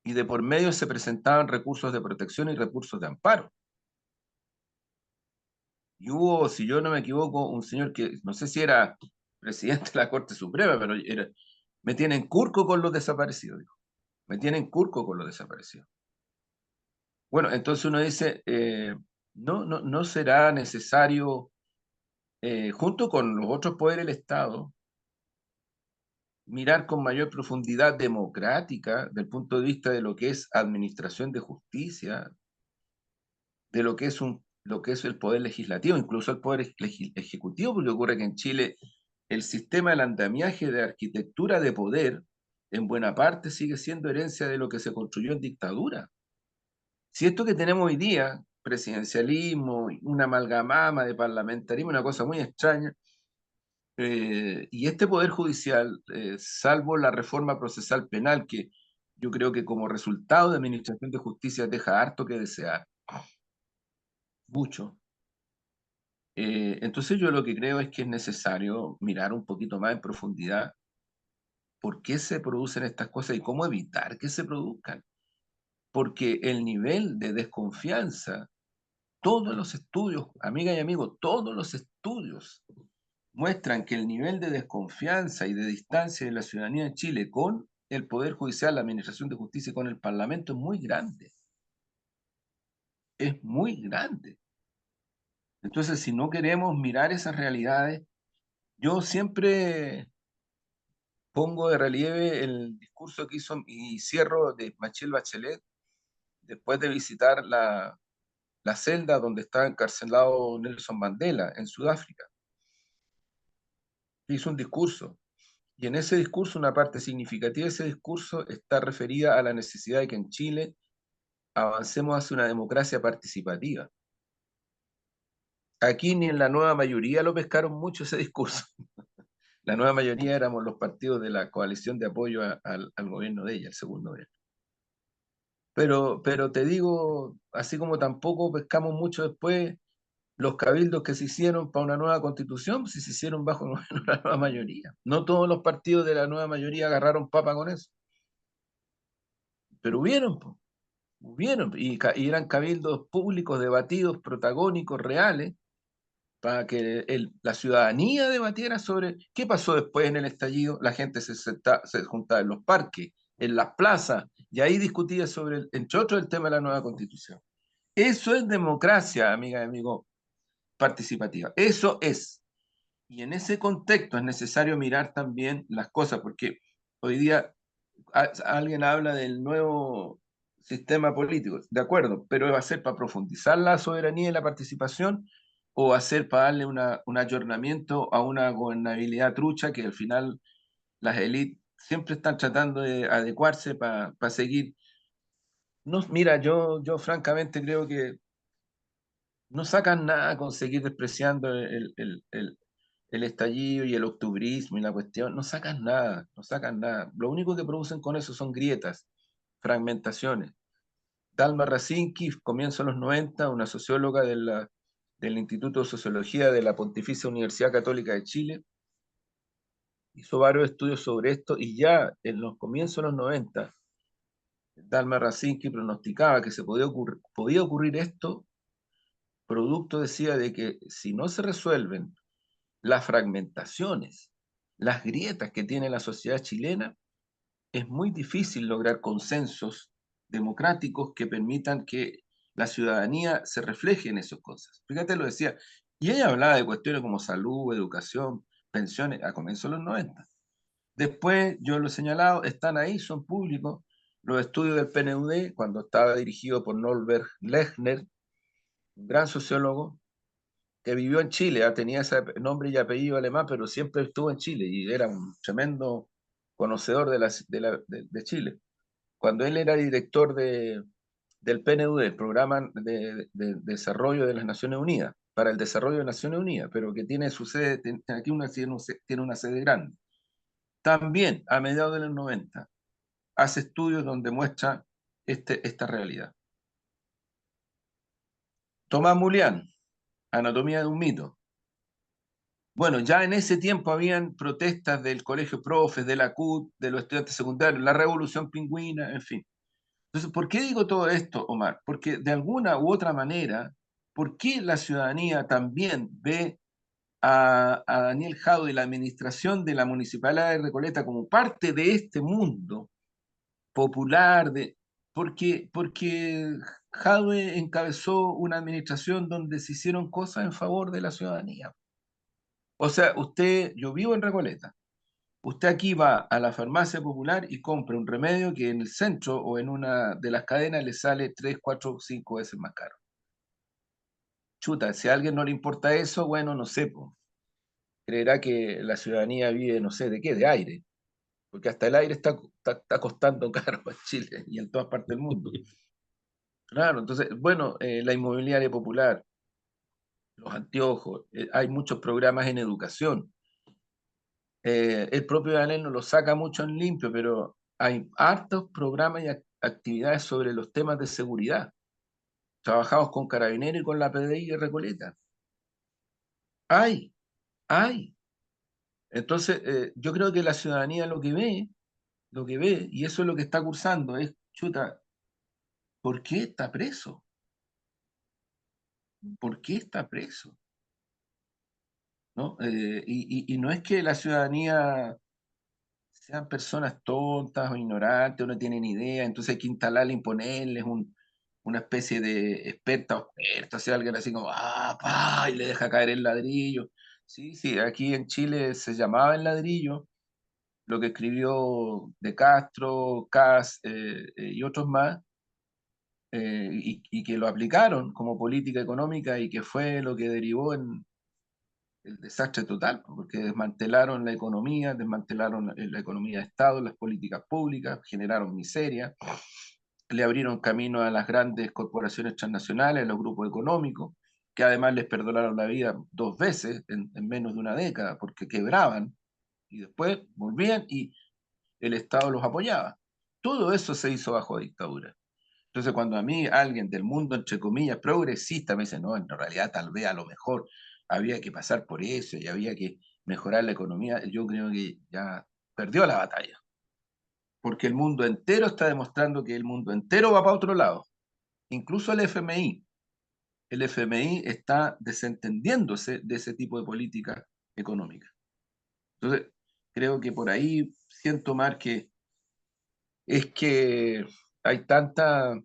y de por medio se presentaban recursos de protección y recursos de amparo. Y hubo, si yo no me equivoco, un señor que no sé si era presidente de la Corte Suprema, pero me tienen curco con los desaparecidos, dijo. Me tienen curco con los desaparecidos. Bueno, entonces uno dice, no será necesario, junto con los otros poderes del Estado, mirar con mayor profundidad democrática del punto de vista de lo que es administración de justicia, de lo que es el poder legislativo, incluso el poder ejecutivo, porque ocurre que en Chile el sistema del andamiaje de arquitectura de poder en buena parte sigue siendo herencia de lo que se construyó en dictadura. Si esto que tenemos hoy día, presidencialismo, una amalgama de parlamentarismo, una cosa muy extraña, y este poder judicial, salvo la reforma procesal penal, que yo creo que como resultado de administración de justicia deja harto que desear, mucho. Entonces yo lo que creo es que es necesario mirar un poquito más en profundidad por qué se producen estas cosas y cómo evitar que se produzcan. Porque el nivel de desconfianza, todos los estudios, amiga y amigo, todos los estudios muestran que el nivel de desconfianza y de distancia de la ciudadanía de Chile con el Poder Judicial, la Administración de Justicia y con el Parlamento es muy grande. Es muy grande. Entonces, si no queremos mirar esas realidades, yo siempre pongo de relieve el discurso que hizo y cierro de Michelle Bachelet después de visitar la celda donde estaba encarcelado Nelson Mandela en Sudáfrica. Hizo un discurso y en ese discurso, una parte significativa de ese discurso está referida a la necesidad de que en Chile avancemos hacia una democracia participativa. Aquí ni en la nueva mayoría lo pescaron mucho ese discurso. La nueva mayoría éramos los partidos de la coalición de apoyo al gobierno de ella, el segundo gobierno. Pero te digo, así como tampoco pescamos mucho después los cabildos que se hicieron para una nueva constitución, si se hicieron bajo una nueva mayoría. No todos los partidos de la nueva mayoría agarraron papa con eso, pero hubieron, po, hubieron, y eran cabildos públicos, debatidos, protagónicos, reales, para que la ciudadanía debatiera sobre qué pasó después en el estallido. La gente se juntaba en los parques, en las plazas, y ahí discutía sobre, entre otros, el tema de la nueva constitución. Eso es democracia, amiga y amigo, participativa. Eso es. Y en ese contexto es necesario mirar también las cosas, porque hoy día alguien habla del nuevo sistema político, de acuerdo, pero ¿va a ser para profundizar la soberanía y la participación o va a ser para darle un ayornamiento a una gobernabilidad trucha que al final las élites siempre están tratando de adecuarse para seguir? No, mira, yo francamente creo que no sacan nada con seguir despreciando el estallido y el octubrismo y la cuestión, no sacan nada, no sacan nada. Lo único que producen con eso son grietas, fragmentaciones. Dalma Racinki, comienzo de los 90, una socióloga del Instituto de Sociología de la Pontificia Universidad Católica de Chile, hizo varios estudios sobre esto y ya en los comienzos de los 90, Dalma Racinki pronosticaba que podía ocurrir esto, producto, decía, de que si no se resuelven las fragmentaciones, las grietas que tiene la sociedad chilena, es muy difícil lograr consensos democráticos que permitan que la ciudadanía se refleje en esas cosas. Fíjate, lo decía, y ella hablaba de cuestiones como salud, educación, pensiones, a comienzos de los 90. Después, yo lo he señalado, están ahí, son públicos, los estudios del PNUD, cuando estaba dirigido por Norbert Lechner, un gran sociólogo, que vivió en Chile, tenía ese nombre y apellido alemán, pero siempre estuvo en Chile y era un tremendo conocedor de Chile. Cuando él era director del PNUD, el Programa de Desarrollo de las Naciones Unidas, para el desarrollo de las Naciones Unidas, pero que tiene su sede, aquí tiene una sede grande. También, a mediados de los 90, hace estudios donde muestra esta realidad. Tomás Mulián, Anatomía de un mito. Bueno, ya en ese tiempo habían protestas del Colegio Profes, de la CUT, de los estudiantes secundarios, la Revolución Pingüina, en fin. Entonces, ¿por qué digo todo esto, Omar? Porque de alguna u otra manera, ¿por qué la ciudadanía también ve a Daniel Jadwe y la administración de la Municipalidad de Recoleta como parte de este mundo popular? Porque Jadwe encabezó una administración donde se hicieron cosas en favor de la ciudadanía. O sea, yo vivo en Recoleta. Usted aquí va a la farmacia popular y compra un remedio que en el centro o en una de las cadenas le sale 3, 4, 5 veces más caro. Chuta, si a alguien no le importa eso, bueno, no sé, po, creerá que la ciudadanía vive, no sé, ¿de qué? De aire. Porque hasta el aire está costando caro en Chile y en todas partes del mundo. Claro, entonces, bueno, la inmobiliaria popular, los anteojos, hay muchos programas en educación. El propio Daniel no lo saca mucho en limpio, pero hay hartos programas y actividades sobre los temas de seguridad, trabajados con Carabineros y con la PDI de Recoleta. Hay, hay. Entonces, yo creo que la ciudadanía lo que ve, y eso es lo que está cursando, es, chuta, ¿por qué está preso? ¿Por qué está preso? ¿No? Y no es que la ciudadanía sean personas tontas o ignorantes o no tienen idea, entonces hay que instalarle, imponerles una especie de experta o experto, o sea, alguien así como, y le deja caer el ladrillo. Sí, sí, aquí en Chile se llamaba el ladrillo, lo que escribió De Castro, Kass y otros más, y que lo aplicaron como política económica y que fue lo que derivó en el desastre total, porque desmantelaron la economía, desmantelaron la economía de Estado, las políticas públicas, generaron miseria, le abrieron camino a las grandes corporaciones transnacionales, a los grupos económicos, que además les perdonaron la vida 2 veces en menos de una década, porque quebraban y después volvían y el Estado los apoyaba. Todo eso se hizo bajo dictadura. Entonces, cuando a mí alguien del mundo, entre comillas, progresista me dice, no, en realidad tal vez a lo mejor había que pasar por eso y había que mejorar la economía, yo creo que ya perdió la batalla, porque el mundo entero está demostrando que el mundo entero va para otro lado, incluso el FMI. El FMI está desentendiéndose de ese tipo de política económica. Entonces, creo que por ahí siento más que es que hay tanta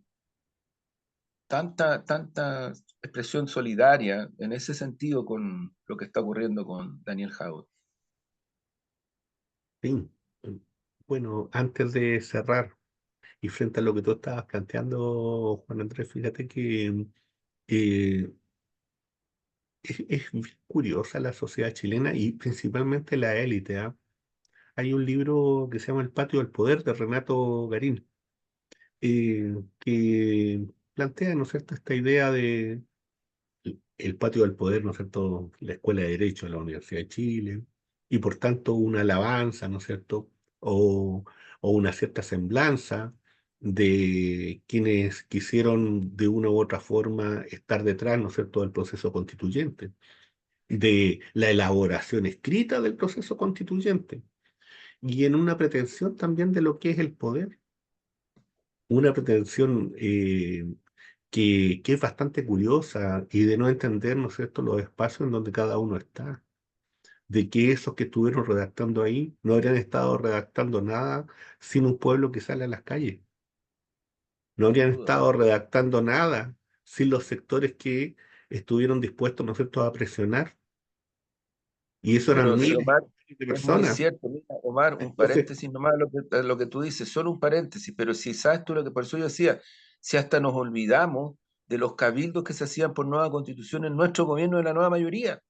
expresión solidaria en ese sentido con lo que está ocurriendo con Daniel Jadwe.
Sí. Bueno, antes de cerrar y frente a lo que tú estabas planteando, Juan Andrés, fíjate que eh, es bien curiosa la sociedad chilena y principalmente la élite, ¿ah? Hay un libro que se llama El patio del poder de Renato Garín, que plantea, ¿no es cierto?, esta idea de el patio del poder, ¿no es cierto?, la Escuela de Derecho de la Universidad de Chile, y por tanto una alabanza, ¿no es cierto?, o, o una cierta semblanza de quienes quisieron de una u otra forma estar detrás, ¿no es cierto?, del proceso constituyente, de la elaboración escrita del proceso constituyente, y en una pretensión también de lo que es el poder, una pretensión que es bastante curiosa y de no entender, ¿no es cierto?, los espacios en donde cada uno está, de que esos que estuvieron redactando ahí no habrían estado redactando nada sin un pueblo que sale a las calles, no
sin
habrían
duda.
estado redactando nada sin los sectores que estuvieron dispuestos, ¿no es cierto?, a presionar, y eso eran
Pero sí,
miles
Omar,
de
es muy
personas.
cierto. Mira, Omar, un
Entonces,
paréntesis nomás lo que tú dices, solo un paréntesis, pero si sabes tú lo que por eso yo decía, si hasta nos olvidamos de los cabildos que se hacían por nueva constitución en nuestro gobierno de la nueva mayoría.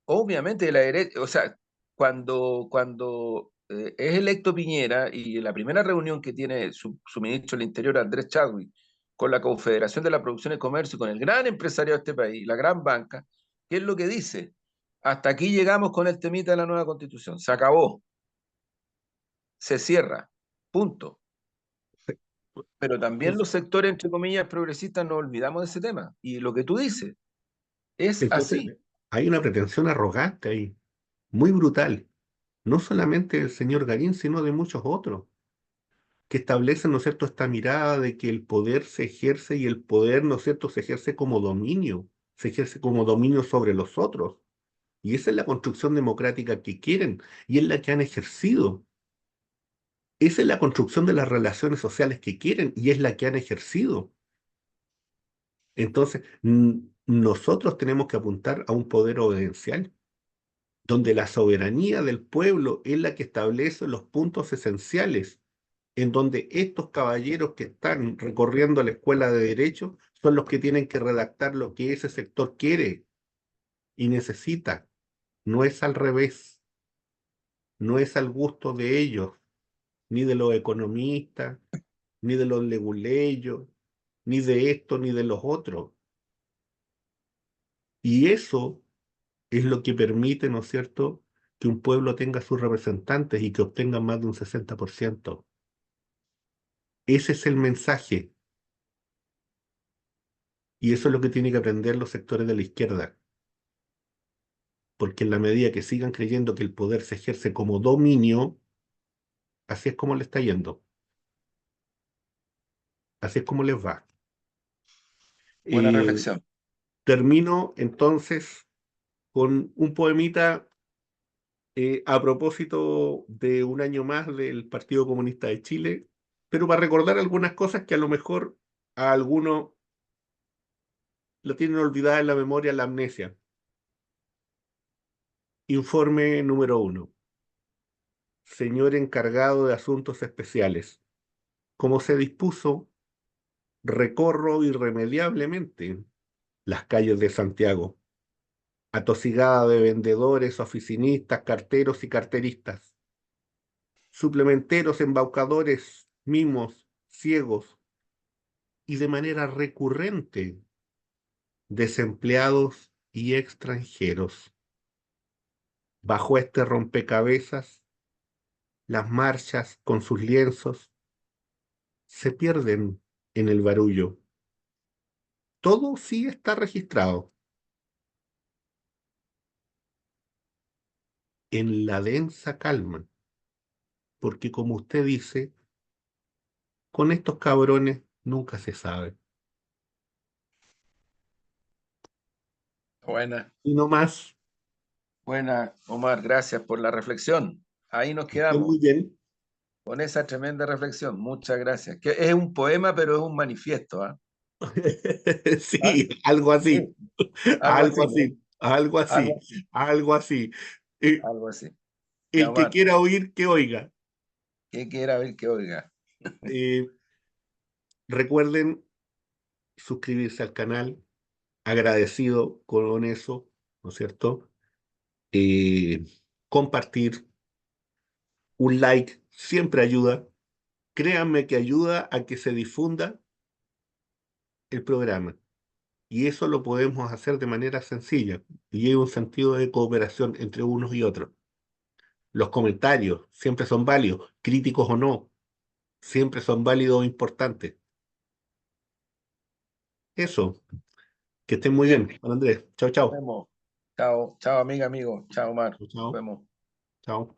Obviamente de la derecha, o sea, cuando es electo Piñera y en la primera reunión que tiene su ministro del Interior, Andrés Chadwick, con la Confederación de la Producción y Comercio, con el gran empresario de este país, la gran banca, ¿qué es lo que dice? Hasta aquí llegamos con el temita de la nueva constitución, se acabó, se cierra, punto. Pero también los sectores, entre comillas, progresistas nos olvidamos de ese tema. Y lo que tú dices es
entonces
así.
hay una pretensión arrogante ahí, muy brutal, no solamente del señor Garín, sino de muchos otros, que establecen, ¿no es cierto?, esta mirada de que el poder se ejerce y el poder, ¿no es cierto?, se ejerce como dominio sobre los otros. Y esa es la construcción democrática que quieren y es la que han ejercido. Esa es la construcción de las relaciones sociales que quieren y es la que han ejercido. Entonces, nosotros tenemos que apuntar a un poder obedidencial, donde la soberanía del pueblo es la que establece los puntos esenciales, en donde estos caballeros que están recorriendo la escuela de derecho son los que tienen que redactar lo que ese sector quiere y necesita. No es al revés, no es al gusto de ellos, ni de los economistas, ni de los leguleyos, ni de esto, ni de los otros. Y eso es lo que permite, ¿no es cierto?, que un pueblo tenga sus representantes y que obtengan más de un 60%. Ese es el mensaje. Y eso es lo que tienen que aprender los sectores de la izquierda. Porque en la medida que sigan creyendo que el poder se ejerce como dominio, así es como le está yendo. Así es como les va.
Buena
Eh,
reflexión.
termino entonces con un poemita a propósito de un año más del Partido Comunista de Chile, pero para recordar algunas cosas que a lo mejor a algunos lo tienen olvidada en la memoria, la amnesia. Informe número 1. Señor encargado de asuntos especiales. Como se dispuso, recorro irremediablemente las calles de Santiago, atosigada de vendedores, oficinistas, carteros y carteristas, suplementeros, embaucadores, mimos, ciegos y de manera recurrente desempleados y extranjeros. Bajo este rompecabezas, las marchas con sus lienzos se pierden en el barullo. Todo sí está registrado en la densa calma, porque como usted dice, con estos cabrones nunca se sabe.
Buena.
Y no más,
Buena, Omar, gracias por la reflexión. Ahí nos
que estén muy
quedamos,
bien.
con esa tremenda reflexión. Muchas gracias. Que es un poema, pero es un manifiesto, ¿ah? ¿Ah?
Sí, algo así,
Sí, algo así, ¿no?
algo
Algo
así,
así,
algo así. Eh,
algo así. Ya,
el que
Omar,
quiera oír, que oiga.
¿qué quiera ver que oiga?
Eh, recuerden suscribirse al canal, agradecido con eso, ¿no es cierto? Eh, compartir, un like siempre ayuda. Créanme que ayuda a que se difunda el programa. Y eso lo podemos hacer de manera sencilla y hay un sentido de cooperación entre unos y otros. Los comentarios siempre son válidos, críticos o no, siempre son válidos e importantes. Eso, que estén muy
Bien,
bien, Juan Andrés. Chao,
nos
chao.
vemos. Chao, chao amiga, amigo. Chao, Omar.
Chao,
Nos
chao.
vemos.
Chao.